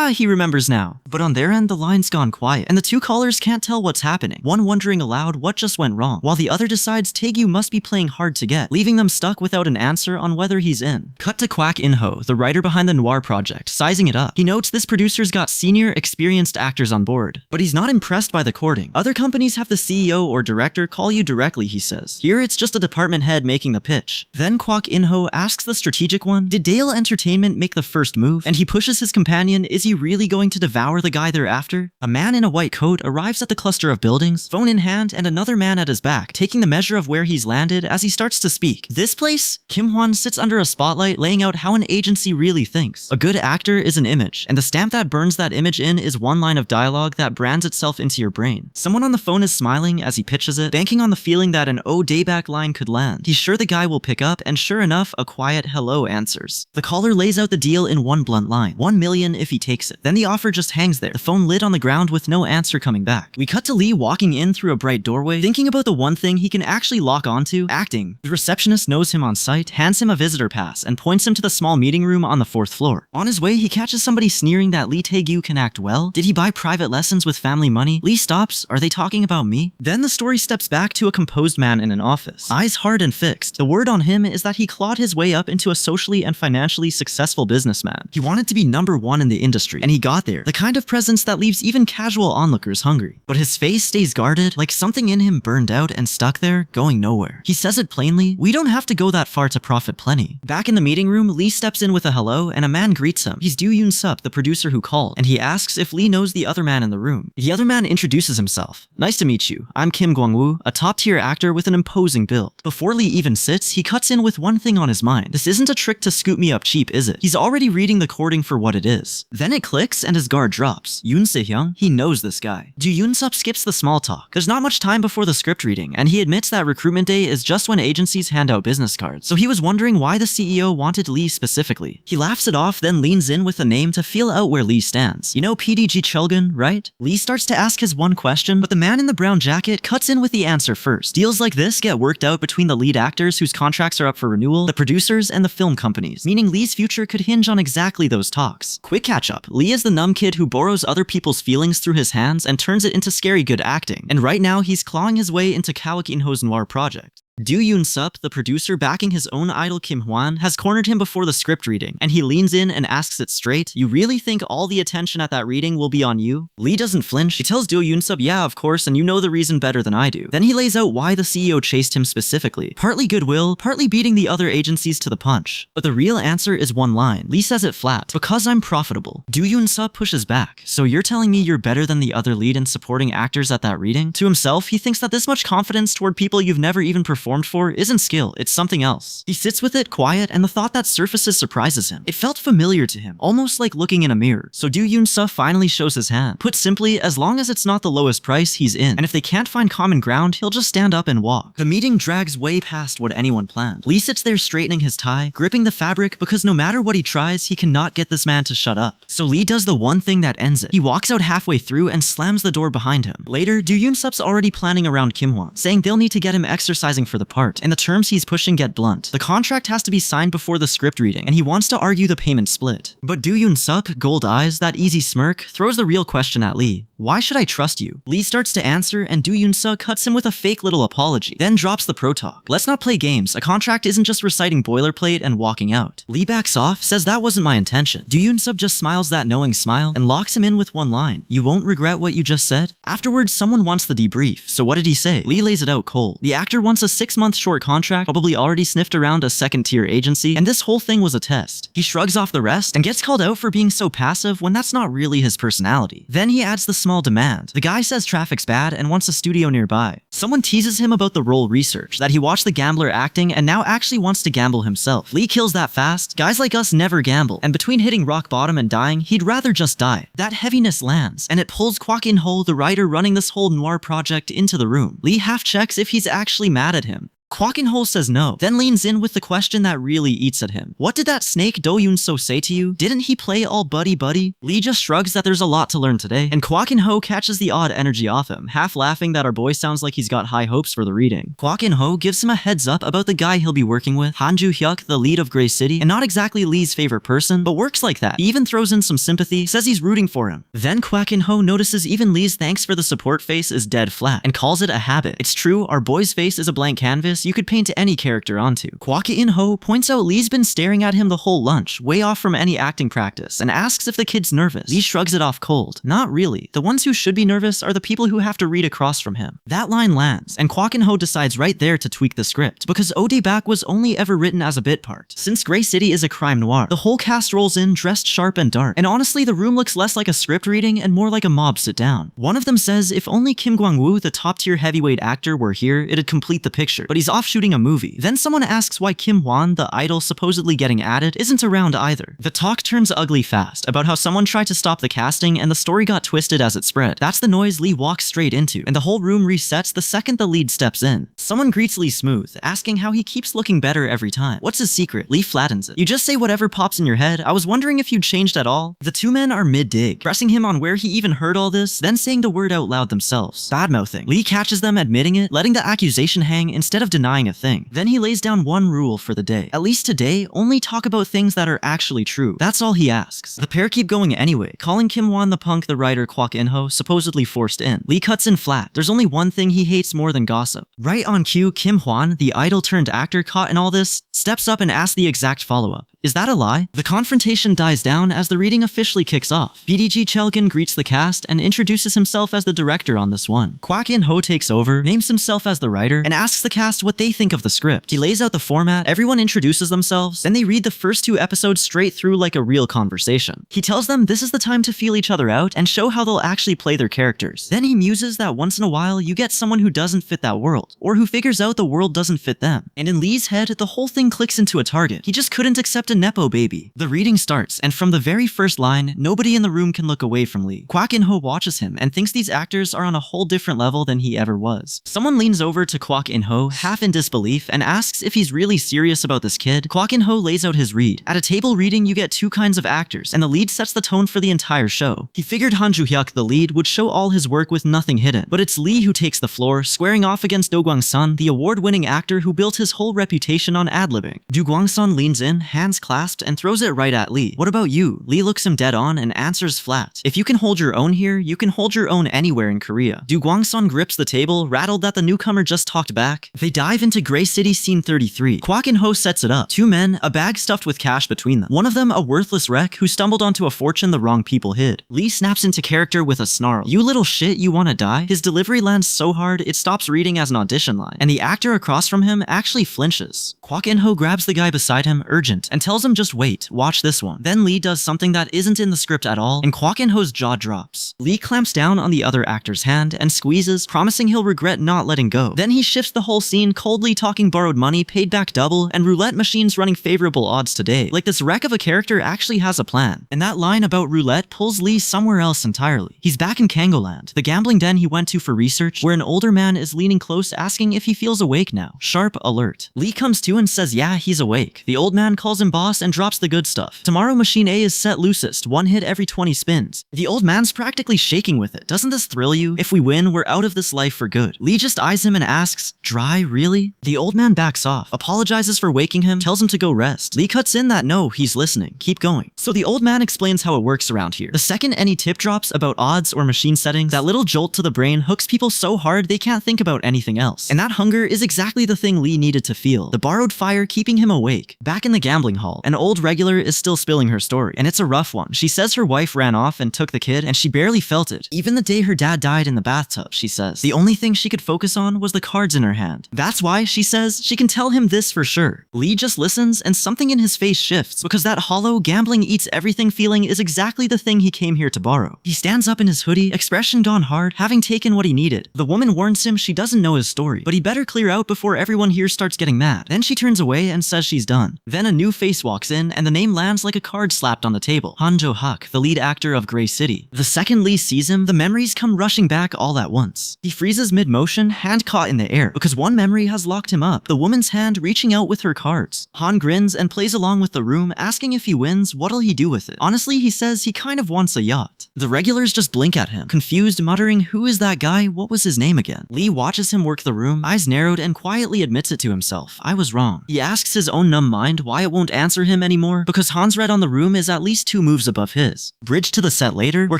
He remembers now. But on their end, the line's gone quiet, and the two callers can't tell what's happening, one wondering aloud what just went wrong, while the other decides Tae-yu must be playing hard to get, leaving them stuck without an answer on whether he's in. Cut to Kwak In-ho, the writer behind the Noir project, sizing it up. He notes this producer's got senior, experienced actors on board, but he's not impressed by the courting. Other companies have the CEO or director call you directly, he says. Here, it's just a department head making the pitch. Then Kwak In-ho asks the strategic one, did Dale Entertainment make the first move? And he pushes his companion, is he really going to devour the guy they're after? A man in a white coat arrives at the cluster of buildings, phone in hand, and another man at his back, taking the measure of where he's landed as he starts to speak. This place? Kim Hwan sits under a spotlight laying out how an agency really thinks. A good actor is an image, and the stamp that burns that image in is one line of dialogue that brands itself into your brain. Someone on the phone is smiling as he pitches it, banking on the feeling that an "oh day back" line could land. He's sure the guy will pick up, and sure enough, a quiet hello answers. The caller lays out the deal in one blunt line, 1 million if he takes it. Then the offer just hangs there, the phone lid on the ground with no answer coming back. We cut to Lee walking in through a bright doorway, thinking about the one thing he can actually lock onto, acting. The receptionist knows him on sight, hands him a visitor pass, and points him to the small meeting room on the 4th floor. On his way, he catches somebody sneering that Lee Tae-yu can act well. Did he buy private lessons with family money? Lee stops. Are they talking about me? Then the story steps back to a composed man in an office, eyes hard and fixed. The word on him is that he clawed his way up into a socially and financially successful businessman. He wanted to be #1 in the industry, and he got there. The kind of presence that leaves even casual onlookers hungry. But his face stays guarded, like something in him burned out and stuck there, going nowhere. He says it plainly, we don't have to go that far to profit plenty. Back in the meeting room, Lee steps in with a hello, and a man greets him. He's Do Yoon Sup, the producer who called, and he asks if Lee knows the other man in the room. The other man introduces himself. Nice to meet you. I'm Kim Gwang-woo, a top-tier actor with an imposing build. Before Lee even sits, he cuts in with one thing on his mind. This isn't a trick to scoop me up cheap, is it? He's already reading the courting for what it is. Then it clicks, and his guard drops. Yoon Se-hyung, he knows this guy. Do Yoon Sup skips the small talk. There's not much time before the script reading, and he admits that recruitment day is just when agencies hand out business cards. So he was wondering why the CEO wanted Lee specifically. He laughs it off, then leans in with a name to feel out where Lee stands. You know PDG Chelgun, right? Lee starts to ask his one question, but the man in the brown jacket cuts in with the answer first. Deals like this get worked out between the lead actors whose contracts are up for renewal, the producers, and the film companies, meaning Lee's future could hinge on exactly those talks. Quick catch up. Lee is the numb kid who borrows other people's feelings through his hands and turns it into scary good acting. And right now, he's clawing his way into Kwak In-ho's Noir project. Do Yoon Sup, the producer backing his own idol Kim Hwan, has cornered him before the script reading, and he leans in and asks it straight, you really think all the attention at that reading will be on you? Lee doesn't flinch. He tells Do Yoon Sup, yeah, of course, and you know the reason better than I do. Then he lays out why the CEO chased him specifically. Partly goodwill, partly beating the other agencies to the punch. But the real answer is one line. Lee says it flat, because I'm profitable. Do Yoon Sup pushes back. So you're telling me you're better than the other lead and supporting actors at that reading? To himself, he thinks that this much confidence toward people you've never even performed for isn't skill, it's something else. He sits with it quiet, and the thought that surfaces surprises him. It felt familiar to him, almost like looking in a mirror. So Do Yoon Sup finally shows his hand. Put simply, as long as it's not the lowest price, he's in. And if they can't find common ground, he'll just stand up and walk. The meeting drags way past what anyone planned. Lee sits there straightening his tie, gripping the fabric, because no matter what he tries, he cannot get this man to shut up. So Lee does the one thing that ends it. He walks out halfway through and slams the door behind him. Later, Do Yoon Sup's already planning around Kim Hwan, saying they'll need to get him exercising for the part, and the terms he's pushing get blunt. The contract has to be signed before the script reading, and he wants to argue the payment split. But Do Yoon Sup, gold eyes, that easy smirk, throws the real question at Lee. Why should I trust you? Lee starts to answer and Do Yoon-suk cuts him with a fake little apology, then drops the pro talk. Let's not play games, a contract isn't just reciting boilerplate and walking out. Lee backs off, says that wasn't my intention. Do Yoon-suk just smiles that knowing smile and locks him in with one line, you won't regret what you just said? Afterwards, someone wants the debrief, so what did he say? Lee lays it out cold. The actor wants a 6-month short contract, probably already sniffed around a second-tier agency, and this whole thing was a test. He shrugs off the rest and gets called out for being so passive when that's not really his personality. Then he adds the small demand. The guy says traffic's bad and wants a studio nearby. Someone teases him about the role research, that he watched the gambler acting and now actually wants to gamble himself. Lee kills that fast. Guys like us never gamble, and between hitting rock bottom and dying, he'd rather just die. That heaviness lands, and it pulls Kwak In-ho, the writer running this whole noir project, into the room. Lee half checks if he's actually mad at him. Kwak In-ho says no, then leans in with the question that really eats at him. What did that snake Do Yoon-suk say to you? Didn't he play all buddy-buddy? Lee just shrugs that there's a lot to learn today, and Kwak In-ho catches the odd energy off him, half laughing that our boy sounds like he's got high hopes for the reading. Kwak In-ho gives him a heads up about the guy he'll be working with, Han Joo-hyuk, the lead of Grey City, and not exactly Lee's favorite person, but works like that. He even throws in some sympathy, says he's rooting for him. Then Kwak In-ho notices even Lee's thanks for the support face is dead flat, and calls it a habit. It's true, our boy's face is a blank canvas you could paint any character onto. Kwak In-ho points out Lee's been staring at him the whole lunch, way off from any acting practice, and asks if the kid's nervous. Lee shrugs it off cold. Not really. The ones who should be nervous are the people who have to read across from him. That line lands, and Kwak In-ho decides right there to tweak the script, because Ode Back was only ever written as a bit part. Since Grey City is a crime noir, the whole cast rolls in dressed sharp and dark, and honestly the room looks less like a script reading and more like a mob sit down. One of them says if only Kim Kwang-woo, the top tier heavyweight actor, were here, it'd complete the picture, but he's off shooting a movie. Then someone asks why Kim Hwan, the idol supposedly getting added, isn't around either. The talk turns ugly fast about how someone tried to stop the casting and the story got twisted as it spread. That's the noise Lee walks straight into, and the whole room resets the second the lead steps in. Someone greets Lee smooth, asking how he keeps looking better every time. What's his secret? Lee flattens it. You just say whatever pops in your head. I was wondering if you'd changed at all. The two men are mid-dig, pressing him on where he even heard all this, then saying the word out loud themselves. Bad-mouthing. Lee catches them admitting it, letting the accusation hang instead of denying a thing. Then he lays down one rule for the day. At least today, only talk about things that are actually true. That's all he asks. The pair keep going anyway, calling Kim Hwan the punk the writer Kwak In-ho supposedly forced in. Lee cuts in flat. There's only one thing he hates more than gossip. Right on cue, Kim Hwan, the idol turned actor caught in all this, steps up and asks the exact follow-up. Is that a lie? The confrontation dies down as the reading officially kicks off. BDG Chelgin greets the cast and introduces himself as the director on this one. Kwak In-ho takes over, names himself as the writer, and asks the cast what they think of the script. He lays out the format, everyone introduces themselves, then they read the first 2 episodes straight through like a real conversation. He tells them this is the time to feel each other out and show how they'll actually play their characters. Then he muses that once in a while you get someone who doesn't fit that world, or who figures out the world doesn't fit them. And in Lee's head, the whole thing clicks into a target. He just couldn't accept a nepo baby. The reading starts, and from the very first line, nobody in the room can look away from Lee. Kwak In-ho watches him and thinks these actors are on a whole different level than he ever was. Someone leans over to Kwak In-ho, half in disbelief, and asks if he's really serious about this kid. Kwak In-ho lays out his read. At a table reading, you get 2 kinds of actors, and the lead sets the tone for the entire show. He figured Han Joo-hyuk, the lead, would show all his work with nothing hidden, but it's Lee who takes the floor, squaring off against Do Kwang-sun, the award-winning actor who built his whole reputation on ad-libbing. Do Kwang-sun leans in, hands clasped, and throws it right at Lee. What about you? Lee looks him dead on and answers flat. If you can hold your own here, you can hold your own anywhere in Korea. Do Kwang-sun grips the table, rattled that the newcomer just talked back. They dive into Grey City scene 33. Kwak In-ho sets it up. 2 men, a bag stuffed with cash between them. One of them a worthless wreck who stumbled onto a fortune the wrong people hid. Lee snaps into character with a snarl. You little shit, you wanna die? His delivery lands so hard, it stops reading as an audition line, and the actor across from him actually flinches. Kwak In-ho grabs the guy beside him, urgent, and tells him just wait, watch this one. Then Lee does something that isn't in the script at all, and Kwak In-ho's jaw drops. Lee clamps down on the other actor's hand and squeezes, promising he'll regret not letting go. Then he shifts the whole scene, coldly talking borrowed money, paid back double, and roulette machines running favorable odds today. Like this wreck of a character actually has a plan. And that line about roulette pulls Lee somewhere else entirely. He's back in Kangoland, the gambling den he went to for research, where an older man is leaning close asking if he feels awake now. Sharp alert. Lee comes to and says yeah, he's awake. The old man calls him boss and drops the good stuff. Tomorrow machine A is set loosest, 1 hit every 20 spins. The old man's practically shaking with it. Doesn't this thrill you? If we win, we're out of this life for good. Lee just eyes him and asks, dry, really? The old man backs off, apologizes for waking him, tells him to go rest. Lee cuts in that no, he's listening. Keep going. So So the old man explains how it works around here. The second any tip drops about odds or machine settings, that little jolt to the brain hooks people so hard they can't think about anything else. And that hunger is exactly the thing Lee needed to feel. The borrowed fire keeping him awake. Back in the gambling hall, an old regular is still spilling her story, and it's a rough one. She says her wife ran off and took the kid, and she barely felt it. Even the day her dad died in the bathtub, she says. The only thing she could focus on was the cards in her hand. That's why, she says, she can tell him this for sure. Lee just listens, and something in his face shifts, because that hollow, gambling eats everything feeling is exactly the thing he came here to borrow. He stands up in his hoodie, expression gone hard, having taken what he needed. The woman warns him she doesn't know his story, but he better clear out before everyone here starts getting mad. Then she turns away and says she's done. Then a new face walks in, and the name lands like a card slapped on the table. Hanjo Hak, the lead actor of Grey City. The second Lee sees him, the memories come rushing back all at once. He freezes mid-motion, hand caught in the air, because one memory has locked him up, the woman's hand reaching out with her cards. Han grins and plays along with the room, asking if he wins, what'll he do with it? Honestly, he says he kind of wants a yacht. The regulars just blink at him, confused, muttering, who is that guy? What was his name again? Lee watches him work the room, eyes narrowed, and quietly admits it to himself. I was wrong. He asks his own numb mind why it won't answer him anymore, because Han's red on the room is at least 2 moves above his. Bridge to the set later, where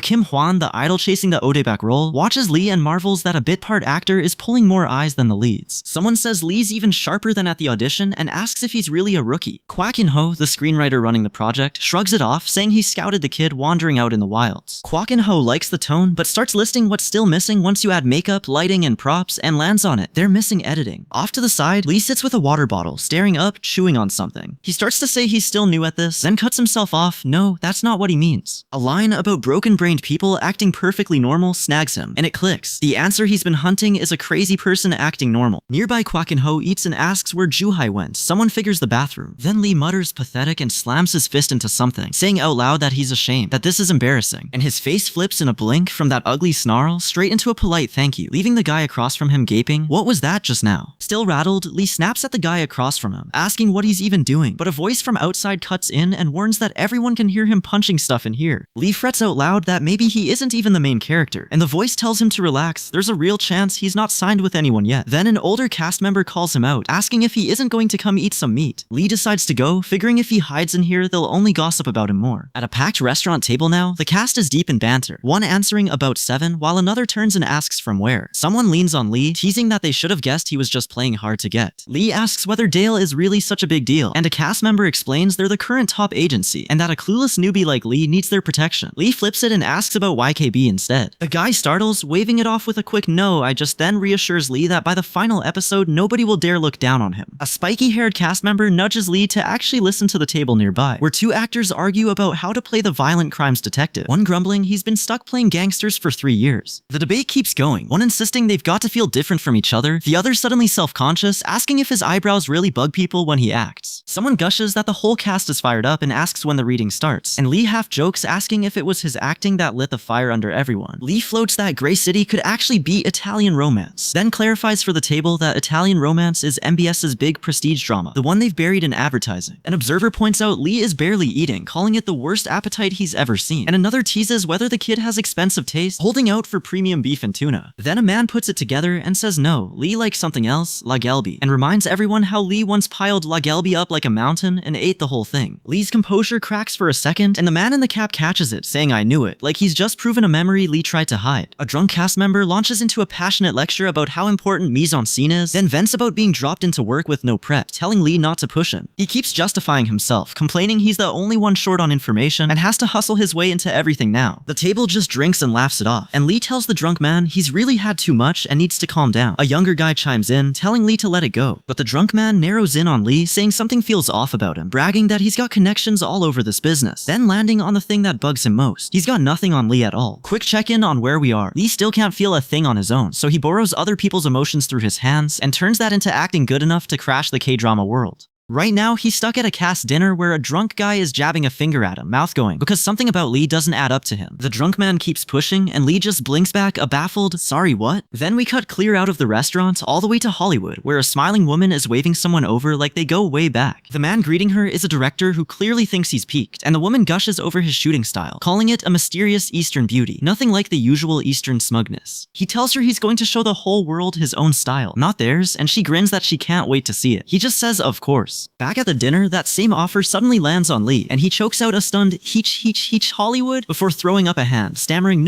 Kim Hwan, the idol chasing the Odeback role, watches Lee and marvels that a bit part actor is pulling more eyes than the leads. Someone says Lee's even sharper than at the audition and asks if he's really a rookie. Kwak In-ho, the screenwriter running the project, shrugs it off, saying he scouted the kid wandering out in the wilds. Kwak In-ho likes the tone, but starts listing what's still missing once you add makeup, lighting, and props, and lands on it. They're missing editing. Off to the side, Lee sits with a water bottle, staring up, chewing on something. He starts to say he's still new at this, then cuts himself off. No, that's not what he means. A line about broken-brained people acting perfectly normal snags him, and it clicks. The answer he's been hunting is a crazy person acting normal. Nearby, Kwak In-ho eats and asks where Juhai went. Someone figures the bathroom. Then Lee mutters pathetic and slams his fist into something, saying out loud that he's ashamed, that this is embarrassing. And his face flips in a blink from that ugly snarl straight into a polite thank you, leaving the guy across from him gaping. What was that just now? Still rattled, Lee snaps at the guy across from him, asking what he's even doing, but a voice from outside cuts in and warns that everyone can hear him punching stuff in here. Lee frets out loud that maybe he isn't even the main character, and the voice tells him to relax. There's a real chance he's not signed with anyone yet. Then an older cast member calls him out, asking if he isn't going to come eat some meat. Lee decides to go, figuring if he hides in here, they'll only gossip about him more. At a packed restaurant table now, the cast is deep in banter, one answering about 7, while another turns and asks from where. Someone leans on Lee, teasing that they should have guessed he was just playing hard to get. Lee asks whether Dale is really such a big deal, and a cast member explains they're the current top agency, and that a clueless newbie like Lee needs their protection. Lee flips it and asks about YKB instead. The guy startles, waving it off with a quick no. I just then reassures Lee that by the final episode, nobody will dare look down on him. A spiky-haired cast member nudges Lee to actually listen to the table nearby, where 2 actors argue about how to play the violent crimes detective. One grumbling he's been stuck playing gangsters for 3 years. The debate keeps going, one insisting they've got to feel different from each other, the other suddenly self-conscious, asking if his eyebrows really bug people when he acts. Someone gushes that the whole cast is fired up and asks when the reading starts, and Lee half jokes asking if it was his acting that lit the fire under everyone. Lee floats that Grey City could actually beat Italian Romance, then clarifies for the table that Italian Romance is MBS's big prestige drama, the one they've buried in advertising. An observer points out Lee is barely eating, calling it the worst appetite he's ever seen, and another teases whether the kid has expensive taste, holding out for premium beef and tuna. Then a man puts it together and says no, Lee likes something else, La Gelby, and reminds everyone how Lee once piled La Gelby up like a mountain and ate the whole thing. Lee's composure cracks for a second, and the man in the cap catches it, saying I knew it, like he's just proven a memory Lee tried to hide. A drunk cast member launches into a passionate lecture about how important mise-en-scene is, then vents about being dropped into work with no prep, telling Lee not to push him. He keeps justifying himself, complaining he's the only one short on information and has to hustle his way into everything now. The table just drinks and laughs it off, and Lee tells the drunk man he's really had too much and needs to calm down. A younger guy chimes in, telling Lee to let it go, but the drunk man narrows in on Lee, saying something feels off about him, bragging that he's got connections all over this business, then landing on the thing that bugs him most. He's got nothing on Lee at all. Quick check-in on where we are. Lee still can't feel a thing on his own, so he borrows other people's emotions through his hands and turns that into acting good enough to crash the K-drama world. Right now, he's stuck at a cast dinner where a drunk guy is jabbing a finger at him, mouth going, because something about Lee doesn't add up to him. The drunk man keeps pushing, and Lee just blinks back a baffled, sorry what? Then we cut clear out of the restaurant all the way to Hollywood, where a smiling woman is waving someone over like they go way back. The man greeting her is a director who clearly thinks he's peaked, and the woman gushes over his shooting style, calling it a mysterious Eastern beauty, nothing like the usual Eastern smugness. He tells her he's going to show the whole world his own style, not theirs, and she grins that she can't wait to see it. He just says of course. else. Back at the dinner, that same offer suddenly lands on Lee, and he chokes out a stunned heech Hollywood before throwing up a hand, stammering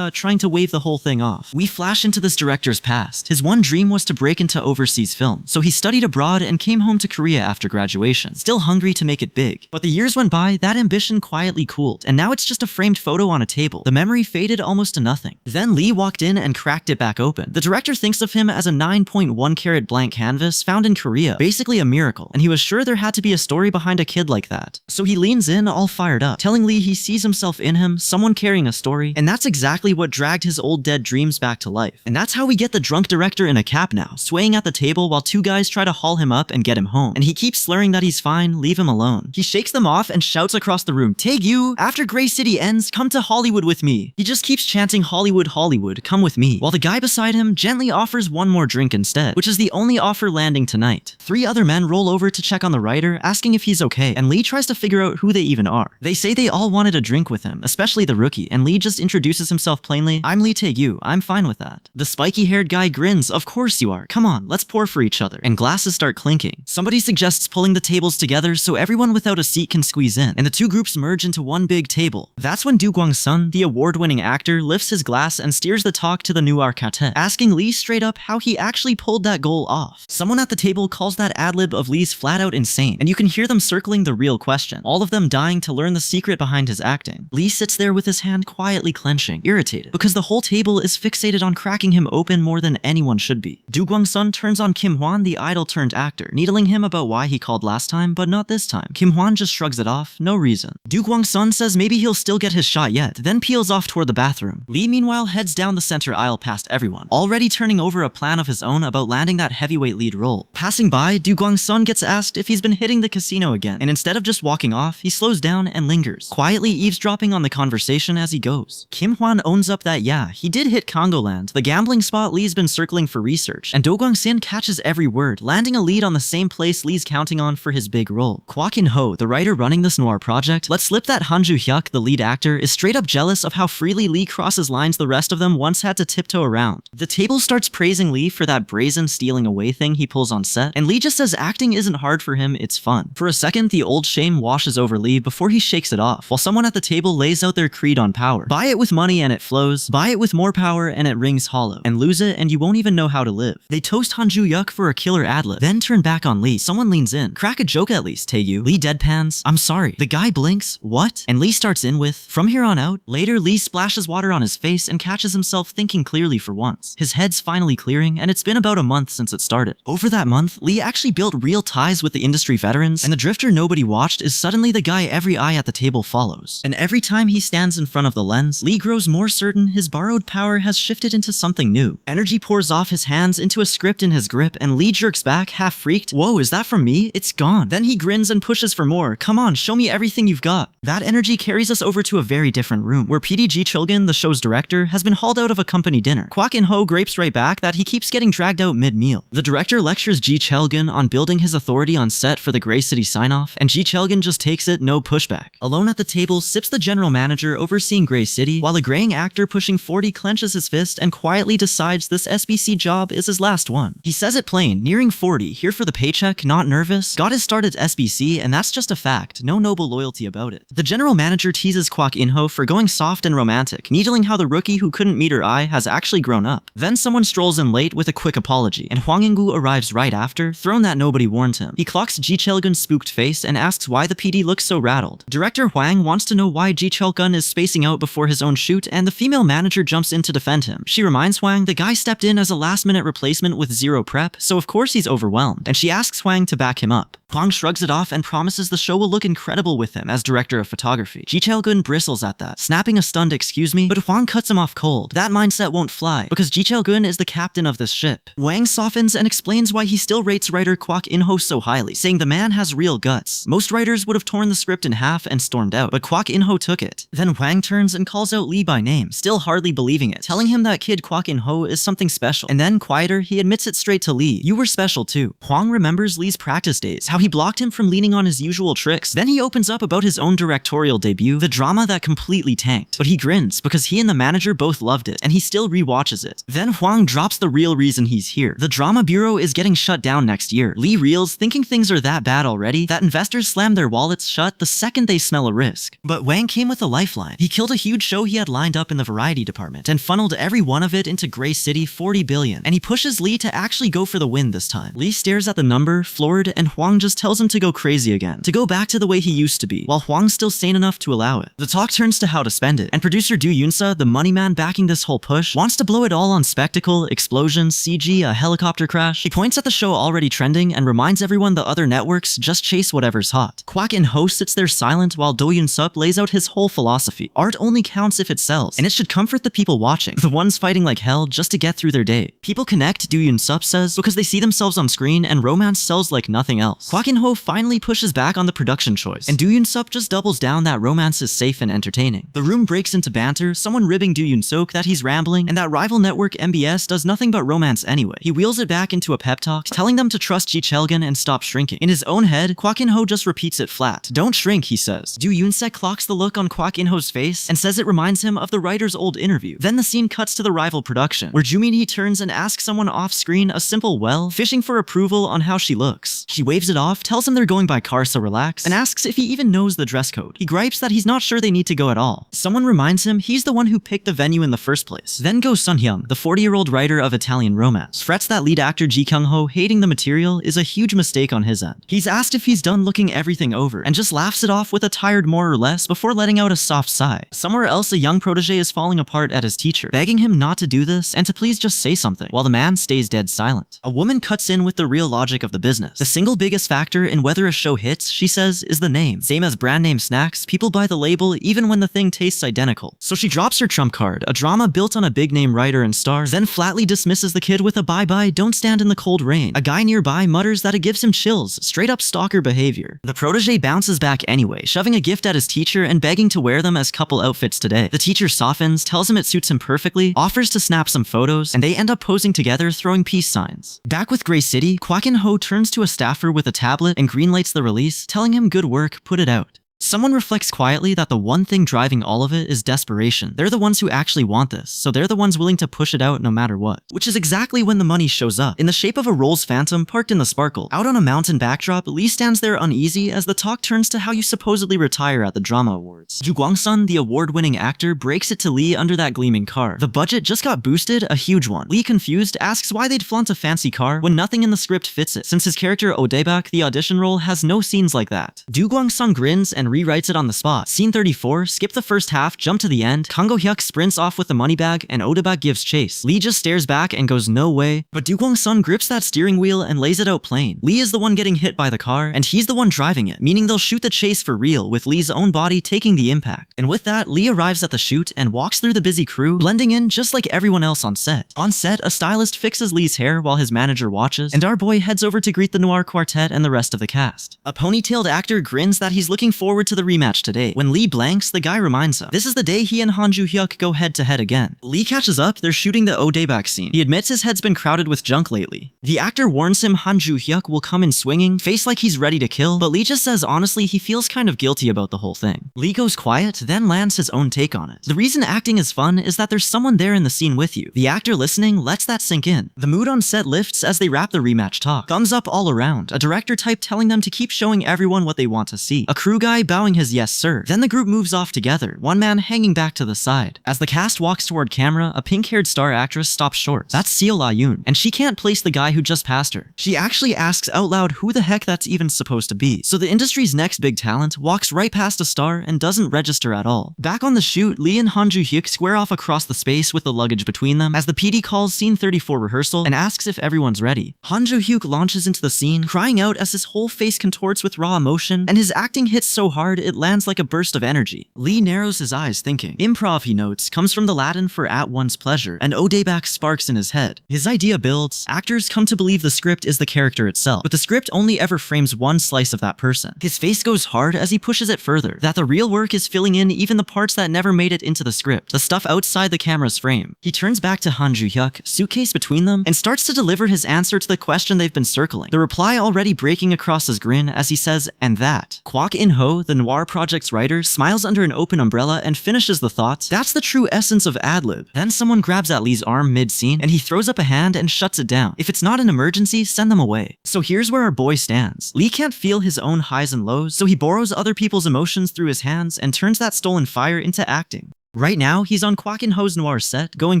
trying to wave the whole thing off. We flash into this director's past. His one dream was to break into overseas film, so he studied abroad and came home to Korea after graduation, still hungry to make it big. But the years went by, that ambition quietly cooled, and now it's just a framed photo on a table. The memory faded almost to nothing. Then Lee walked in and cracked it back open. The director thinks of him as a 9.1 carat blank canvas found in Korea, basically a miracle, and he was sure there had to be a story behind a kid like that. So he leans in all fired up, telling Lee he sees himself in him, someone carrying a story, and that's exactly what dragged his old dead dreams back to life. And that's how we get the drunk director in a cap now, swaying at the table while two guys try to haul him up and get him home. And he keeps slurring that he's fine, leave him alone. He shakes them off and shouts across the room, "Taegu, after Gray City ends, come to Hollywood with me." He just keeps chanting Hollywood, Hollywood, come with me, while the guy beside him gently offers one more drink instead, which is the only offer landing tonight. 3 other men roll over to check on the writer, asking if he's okay, and Lee tries to figure out who they even are. They say they all wanted a drink with him, especially the rookie, and Lee just introduces himself plainly, "I'm Lee Taegu, I'm fine with that." The spiky-haired guy grins, "Of course you are, come on, let's pour for each other," and glasses start clinking. Somebody suggests pulling the tables together so everyone without a seat can squeeze in, and the two groups merge into one big table. That's when Do Kwang-sun, the award-winning actor, lifts his glass and steers the talk to the noir quartet, asking Lee straight up how he actually pulled that goal off. Someone at the table calls that ad-lib of Lee's flat out insane, and you can hear them circling the real question, all of them dying to learn the secret behind his acting. Lee sits there with his hand quietly clenching, irritated, because the whole table is fixated on cracking him open more than anyone should be. Do Kwang-sun turns on Kim Hwan, the idol-turned-actor, needling him about why he called last time, but not this time. Kim Hwan just shrugs it off, no reason. Do Kwang-sun says maybe he'll still get his shot yet, then peels off toward the bathroom. Lee meanwhile heads down the center aisle past everyone, already turning over a plan of his own about landing that heavyweight lead role. Passing by, Do Kwang-sun gets asked if he's been hitting the casino again, and instead of just walking off, he slows down and lingers, quietly eavesdropping on the conversation as he goes. Kim Hwan owns up that yeah, he did hit Congoland, the gambling spot Lee's been circling for research, and Do Kwang-sun catches every word, landing a lead on the same place Lee's counting on for his big role. Kwak In-ho, the writer running this noir project, lets slip that Hanju Hyuk, the lead actor, is straight up jealous of how freely Lee crosses lines the rest of them once had to tiptoe around. The table starts praising Lee for that brazen stealing away thing he pulls on set, and Lee just says acting isn't hard for him, it's fun. For a second, the old shame washes over Lee before he shakes it off, while someone at the table lays out their creed on power. Buy it with money and it flows, buy it with more power and it rings hollow, and lose it and you won't even know how to live. They toast Hanju Hyuk for a killer ad-lib, then turn back on Lee. Someone leans in, "Crack a joke at least, Taegu." Lee deadpans, "I'm sorry." The guy blinks, "What?" And Lee starts in with, "From here on out." Later, Lee splashes water on his face and catches himself thinking clearly for once. His head's finally clearing, and it's been about a month since it started. Over that month, Lee actually built real ties with the industry veterans, and the drifter nobody watched is suddenly the guy every eye at the table follows. And every time he stands in front of the lens, Lee grows more certain his borrowed power has shifted into something new. Energy pours off his hands into a script in his grip, and Lee jerks back, half freaked. "Whoa, is that from me? It's gone." Then he grins and pushes for more. "Come on, show me everything you've got." That energy carries us over to a very different room, where PD Ji Chulgin, the show's director, has been hauled out of a company dinner. Kwak In-ho grapes right back that he keeps getting dragged out mid-meal. The director lectures Ji Chulgin on building his authority on set for the Gray City sign-off, and Ji Chulgin just takes it, no pushback. Alone at the table sips the general manager overseeing Gray City, while a graying actor pushing 40 clenches his fist and quietly decides this SBC job is his last one. He says it plain, nearing 40, here for the paycheck, not nervous, got his start at SBC, and that's just a fact, no noble loyalty about it. The general manager teases Kwak In-ho for going soft and romantic, needling how the rookie who couldn't meet her eye has actually grown up. Then someone strolls in late with a quick apology, and Hwang In-gu arrives right after, thrown that nobody warned him. He clocks Ji Chulgin's spooked face and asks why the PD looks so rattled. Director Hwang wants to know why Ji Chulgin is spacing out before his own shoot, and the female manager jumps in to defend him. She reminds Hwang the guy stepped in as a last-minute replacement with zero prep, so of course he's overwhelmed, and she asks Hwang to back him up. Hwang shrugs it off and promises the show will look incredible with him as director of photography. Ji Chulgin bristles at that, snapping a stunned "excuse me," but Hwang cuts him off cold. That mindset won't fly, because Ji Chulgin is the captain of this ship. Hwang softens and explains why he still rates writer Kwak In-ho so highly, saying the man has real guts. Most writers would have torn the script in half and stormed out, but Kwak In-ho took it. Then Hwang turns and calls out Lee by name, still hardly believing it, telling him that kid Kwak In-ho is something special. And then, quieter, he admits it straight to Lee, "You were special too." Hwang remembers Lee's practice days, how how he blocked him from leaning on his usual tricks. Then he opens up about his own directorial debut, the drama that completely tanked. But he grins because he and the manager both loved it, and he still rewatches it. Then Hwang drops the real reason he's here. The drama bureau is getting shut down next year. Lee reels, thinking things are that bad already, that investors slam their wallets shut the second they smell a risk. But Wang came with a lifeline. He killed a huge show he had lined up in the variety department and funneled every one of it into Gray City 40 billion, and he pushes Lee to actually go for the win this time. Lee stares at the number, floored, and Hwang just tells him to go crazy again, to go back to the way he used to be, while Hwang's still sane enough to allow it. The talk turns to how to spend it, and producer Do Yoonsa, the money man backing this whole push, wants to blow it all on spectacle, explosions, CG, a helicopter crash. He points at the show already trending and reminds everyone the other networks just chase whatever's hot. Kwak In-ho sits there silent while Do Yoon-sup lays out his whole philosophy. Art only counts if it sells, and it should comfort the people watching, the ones fighting like hell just to get through their day. People connect, Do Yoon-sup says, because they see themselves on screen, and romance sells like nothing else. Kwak In-ho finally pushes back on the production choice, and Do Yoon-sup just doubles down that romance is safe and entertaining. The room breaks into banter, someone ribbing Do Yoon-sok that he's rambling, and that rival network MBS does nothing but romance anyway. He wheels it back into a pep talk, telling them to trust Ji Chelgan and stop shrinking. In his own head, Kwak In-ho just repeats it flat. Don't shrink, he says. Do Yoon-sek clocks the look on Kwak In-ho's face and says it reminds him of the writer's old interview. Then the scene cuts to the rival production, where Jumi turns and asks someone off-screen a simple well, fishing for approval on how she looks. She waves it off, tells him they're going by car so relax, and asks if he even knows the dress code. He gripes that he's not sure they need to go at all. Someone reminds him he's the one who picked the venue in the first place. Then goes Sun Hyung, the 40-year-old writer of Italian romance. Frets that lead actor Ji Kyung-ho hating the material is a huge mistake on his end. He's asked if he's done looking everything over, and just laughs it off with a tired more or less before letting out a soft sigh. Somewhere else, a young protege is falling apart at his teacher, begging him not to do this and to please just say something, while the man stays dead silent. A woman cuts in with the real logic of the business. The single biggest factor in whether a show hits, she says, is the name. Same as brand name snacks, people buy the label even when the thing tastes identical. So she drops her trump card, a drama built on a big name writer and star, then flatly dismisses the kid with a bye-bye, don't stand in the cold rain. A guy nearby mutters that it gives him chills, straight up stalker behavior. The protege bounces back anyway, shoving a gift at his teacher and begging to wear them as couple outfits today. The teacher softens, tells him it suits him perfectly, offers to snap some photos, and they end up posing together throwing peace signs. Back with Gray City, Kwak In-ho turns to a staffer with a tablet and greenlights the release, telling him good work, put it out. Someone reflects quietly that the one thing driving all of it is desperation. They're the ones who actually want this, so they're the ones willing to push it out no matter what. Which is exactly when the money shows up, in the shape of a Rolls Phantom parked in the sparkle. Out on a mountain backdrop, Lee stands there uneasy as the talk turns to how you supposedly retire at the Drama Awards. Ju Gwang-sun, the award-winning actor, breaks it to Lee under that gleaming car. The budget just got boosted, a huge one. Lee, confused, asks why they'd flaunt a fancy car when nothing in the script fits it, since his character Odebak, the audition role, has no scenes like that. Du Gwang-sun grins and rewrites it on the spot. Scene 34, skip the first half, jump to the end. Kang Go-hyuk sprints off with the money bag, and Odebak gives chase. Lee just stares back and goes no way, but Du Gwang-sun grips that steering wheel and lays it out plain. Lee is the one getting hit by the car, and he's the one driving it, meaning they'll shoot the chase for real, with Lee's own body taking the impact. And with that, Lee arrives at the shoot and walks through the busy crew, blending in just like everyone else on set. On set, a stylist fixes Lee's hair while his manager watches, and our boy heads over to greet the Noir Quartet and the rest of the cast. A ponytailed actor grins that he's looking forward to the rematch today. When Lee blanks, the guy reminds him. This is the day he and Han Ju-hyuk go head-to-head again. Lee catches up, they're shooting the Odebak scene. He admits his head's been crowded with junk lately. The actor warns him Han Ju-hyuk will come in swinging, face like he's ready to kill, but Lee just says honestly he feels kind of guilty about the whole thing. Lee goes quiet, then lands his own take on it. The reason acting is fun is that there's someone there in the scene with you. The actor listening lets that sink in. The mood on set lifts as they wrap the rematch talk. Thumbs up all around. A director type telling them to keep showing everyone what they want to see. A crew guy bowing his yes sir. Then the group moves off together, one man hanging back to the side. As the cast walks toward camera, a pink-haired star actress stops short. That's Seo La-yoon, and she can't place the guy who just passed her. She actually asks out loud who the heck that's even supposed to be. So the industry's next big talent walks right past a star and doesn't register at all. Back on the shoot, Lee and Han Ju-hyuk square off across the space with the luggage between them as the PD calls scene 34 rehearsal and asks if everyone's ready. Han Ju-hyuk launches into the scene, crying out as his whole face contorts with raw emotion, and his acting hits so hard hard, it lands like a burst of energy. Lee narrows his eyes thinking. Improv, he notes, comes from the Latin for at one's pleasure, and Odeback sparks in his head. His idea builds. Actors come to believe the script is the character itself, but the script only ever frames one slice of that person. His face goes hard as he pushes it further, that the real work is filling in even the parts that never made it into the script, the stuff outside the camera's frame. He turns back to Han Ju-hyuk, suitcase between them, and starts to deliver his answer to the question they've been circling, the reply already breaking across his grin as he says, "And that." Kwak In-ho, the Noir Project's writer, smiles under an open umbrella and finishes the thought, "That's the true essence of ad-lib." Then someone grabs at Lee's arm mid-scene, and he throws up a hand and shuts it down. If it's not an emergency, send them away. So here's where our boy stands. Lee can't feel his own highs and lows, so he borrows other people's emotions through his hands and turns that stolen fire into acting. Right now, he's on Kwak In-ho's Noir set, going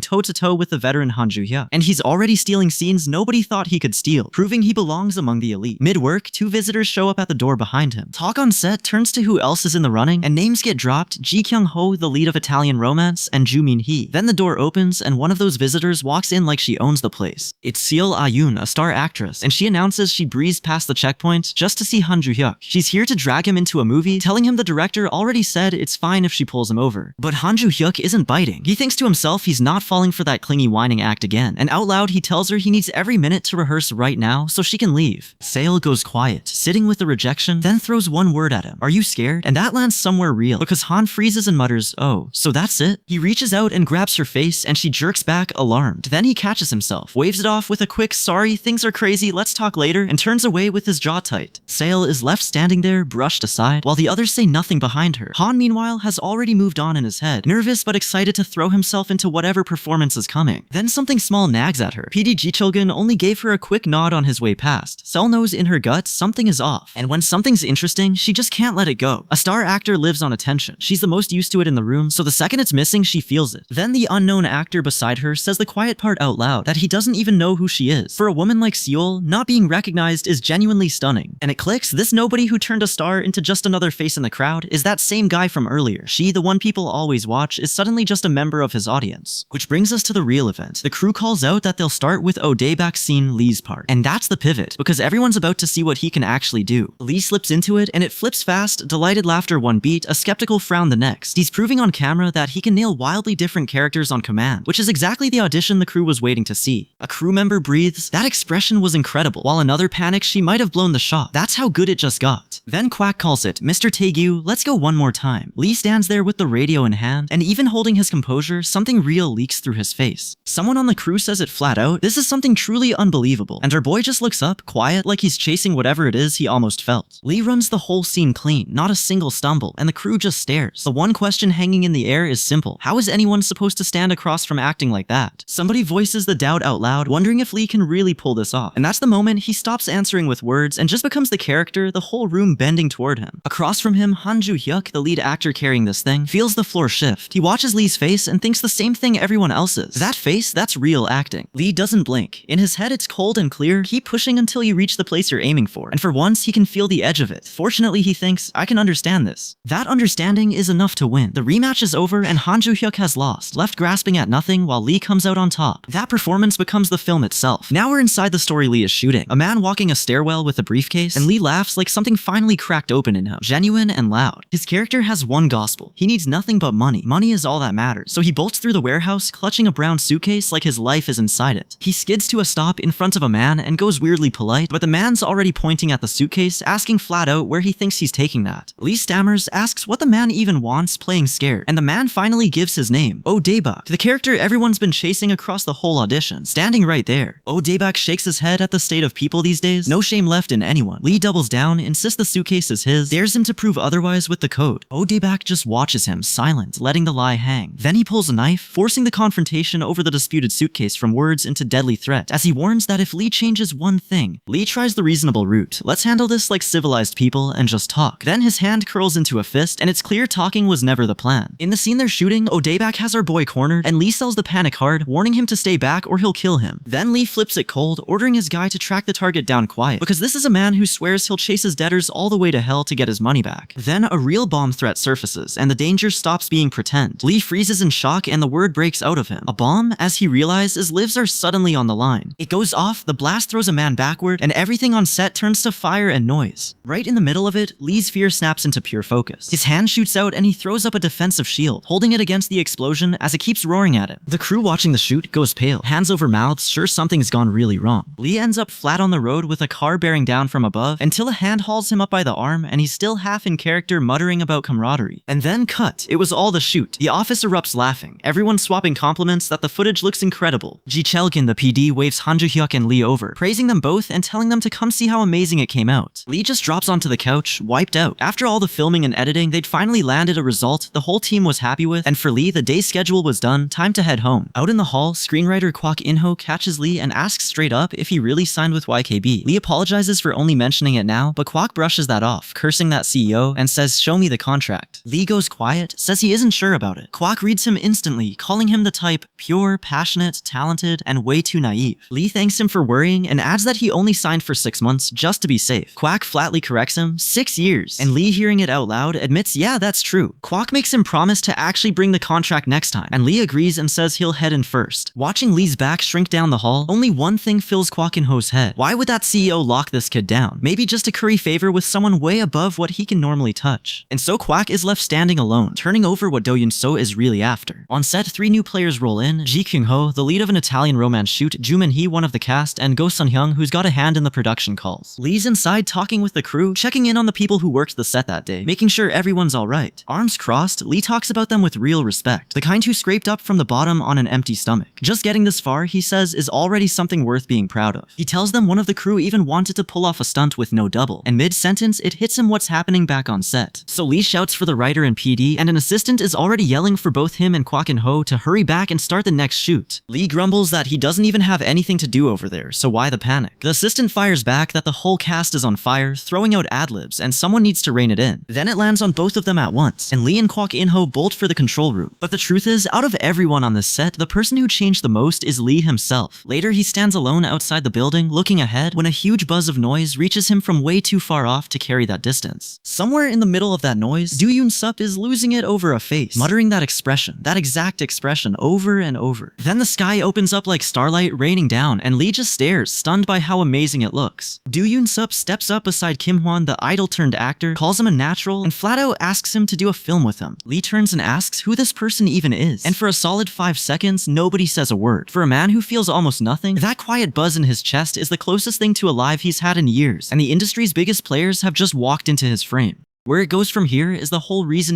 toe-to-toe with the veteran Han Ju-hyuk, and he's already stealing scenes nobody thought he could steal, proving he belongs among the elite. Mid-work, two visitors show up at the door behind him. Talk on set turns to who else is in the running, and names get dropped: Ji Kyung-ho, the lead of Italian Romance, and Joo Min-hee. Then the door opens, and one of those visitors walks in like she owns the place. It's Seol Ah-yoon, a star actress, and she announces she breezed past the checkpoint just to see Han Ju-hyuk. She's here to drag him into a movie, telling him the director already said it's fine if she pulls him over. But Han Ju-hyuk isn't biting. He thinks to himself he's not falling for that clingy whining act again, and out loud he tells her he needs every minute to rehearse right now so she can leave. Seol goes quiet, sitting with the rejection, then throws one word at him: "Are you scared?" And that lands somewhere real, because Han freezes and mutters, "Oh, so that's it?" He reaches out and grabs her face, and she jerks back, alarmed. Then he catches himself, waves it off with a quick "Sorry, things are crazy, let's talk later," and turns away with his jaw tight. Seol is left standing there, brushed aside, while the others say nothing behind her. Han, meanwhile, has already moved on in his head, nervous but excited to throw himself into whatever performance is coming. Then something small nags at her. PD Ji Chulgun only gave her a quick nod on his way past. Seol knows in her gut something is off, and when something's interesting, she just can't let it go. A star actor lives on attention. She's the most used to it in the room, so the second it's missing, she feels it. Then the unknown actor beside her says the quiet part out loud, that he doesn't even know who she is. For a woman like Seol, not being recognized is genuinely stunning. And it clicks, this nobody who turned a star into just another face in the crowd is that same guy from earlier. She, the one people always watch, is suddenly just a member of his audience. Which brings us to the real event. The crew calls out that they'll start with Odeback's scene, Lee's part. And that's the pivot, because everyone's about to see what he can actually do. Lee slips into it, and it flips fast, delighted laughter one beat, a skeptical frown the next. He's proving on camera that he can nail wildly different characters on command, which is exactly the audition the crew was waiting to see. A crew member breathes. That expression was incredible, while another panics she might have blown the shot. That's how good it just got. Then Kwak calls it, "Mr. Taegyu, let's go one more time." Lee stands there with the radio in hand, and even holding his composure, something real leaks through his face. Someone on the crew says it flat out, "This is something truly unbelievable," and our boy just looks up, quiet, like he's chasing whatever it is he almost felt. Lee runs the whole scene clean, not a single stumble, and the crew just stares. The one question hanging in the air is simple: how is anyone supposed to stand across from acting like that? Somebody voices the doubt out loud, wondering if Lee can really pull this off, and that's the moment he stops answering with words and just becomes the character, the whole room bending toward him. Across from him, Han Ju-hyuk, the lead actor carrying this thing, feels the floor shift. He watches Lee's face and thinks the same thing everyone else's. That face, that's real acting. Lee doesn't blink. In his head, it's cold and clear. Keep pushing until you reach the place you're aiming for. And for once, he can feel the edge of it. Fortunately, he thinks, I can understand this. That understanding is enough to win. The rematch is over, and Han Ju-hyuk has lost, left grasping at nothing while Lee comes out on top. That performance becomes the film itself. Now we're inside the story Lee is shooting. A man walking a stairwell with a briefcase, and Lee laughs like something finally cracked open in him. Genuine and loud. His character has one gospel. He needs nothing but money. Money is all that matters. So he bolts through the warehouse, clutching a brown suitcase like his life is inside it. He skids to a stop in front of a man and goes weirdly polite, but the man's already pointing at the suitcase, asking flat out where he thinks he's taking that. Lee stammers, asks what the man even wants, playing scared, and the man finally gives his name, Odeback, the character everyone's been chasing across the whole audition, standing right there. Odeback shakes his head at the state of people these days, no shame left in anyone. Lee doubles down, insists the suitcase is his, dares him to prove otherwise with the code. Odeback just watches him, silent, letting the lie hang. Then he pulls a knife, forcing the confrontation over the disputed suitcase from words into deadly threat, as he warns that if Lee changes one thing, Lee tries the reasonable route. Let's handle this like civilized people and just talk. Then his hand curls into a fist, and it's clear talking was never the plan. In the scene they're shooting, Odeback has our boy cornered, and Lee sells the panic hard, warning him to stay back or he'll kill him. Then Lee flips it cold, ordering his guy to track the target down quiet, because this is a man who swears he'll chase his debtors all the way to hell to get his money back. Then a real bomb threat surfaces, and the danger stops being pretend. Lee freezes in shock and the word breaks out of him. A bomb, as he realizes lives are suddenly on the line. It goes off, the blast throws a man backward, and everything on set turns to fire and noise. Right in the middle of it, Lee's fear snaps into pure focus. His hand shoots out and he throws up a defensive shield, holding it against the explosion as it keeps roaring at him. The crew watching the shoot goes pale, hands over mouths, sure something's gone really wrong. Lee ends up flat on the road with a car bearing down from above until a hand hauls him up by the arm and he's still half in character muttering about camaraderie. And then cut. It was all the shoot. The office erupts laughing, everyone swapping compliments that the footage looks incredible. Ji Chelgin, the PD, waves Han Ju-hyuk and Lee over, praising them both and telling them to come see how amazing it came out. Lee just drops onto the couch, wiped out. After all the filming and editing, they'd finally landed a result the whole team was happy with, and for Lee, the day's schedule was done, time to head home. Out in the hall, screenwriter Kwak In-ho catches Lee and asks straight up if he really signed with YKB. Lee apologizes for only mentioning it now, but Kwak brushes that off, cursing that CEO, and says, "Show me the contract." Lee goes quiet, says he isn't sure about it. Kwak reads him instantly, calling him the type pure, passionate, talented, and way too naive. Lee thanks him for worrying and adds that he only signed for 6 months just to be safe. Kwak flatly corrects him, 6 years, and Lee, hearing it out loud, admits yeah, that's true. Kwak makes him promise to actually bring the contract next time, and Lee agrees and says he'll head in first. Watching Lee's back shrink down the hall, only one thing fills Kwak In-ho's head. Why would that CEO lock this kid down? Maybe just to curry favor with someone way above what he can normally touch. And so Kwak is left standing alone, turning over what Do Yoon-so is really after. On set, 3 new players roll in: Ji Kyung-ho, the lead of an Italian romance shoot, Joo Min-hee, one of the cast, and Go Sun-hyung, who's got a hand in the production calls. Lee's inside talking with the crew, checking in on the people who worked the set that day, making sure everyone's alright. Arms crossed, Lee talks about them with real respect, the kind who scraped up from the bottom on an empty stomach. Just getting this far, he says, is already something worth being proud of. He tells them one of the crew even wanted to pull off a stunt with no double, and mid-sentence, it hits him what's happening back on set. So Lee shouts for the writer and PD, and an assistant is already yelling for both him and Kwak In-ho to hurry back and start the next shoot. Lee grumbles that he doesn't even have anything to do over there, so why the panic? The assistant fires back that the whole cast is on fire, throwing out ad-libs, and someone needs to rein it in. Then it lands on both of them at once, and Lee and Kwak In-ho bolt for the control room. But the truth is, out of everyone on this set, the person who changed the most is Lee himself. Later, he stands alone outside the building, looking ahead, when a huge buzz of noise reaches him from way too far off to carry that distance. Somewhere in the middle of that noise, Do Yoon-sup is losing it over a face, muttering that expression, that exact expression, over and over. Then the sky opens up like starlight raining down, and Lee just stares, stunned by how amazing it looks. Do Yoon-sup steps up beside Kim Hwan, the idol-turned-actor, calls him a natural, and flat out asks him to do a film with him. Lee turns and asks who this person even is, and for a solid 5 seconds, nobody says a word. For a man who feels almost nothing, that quiet buzz in his chest is the closest thing to alive he's had in years, and the industry's biggest players have just walked into his frame. Where it goes from here is the whole reason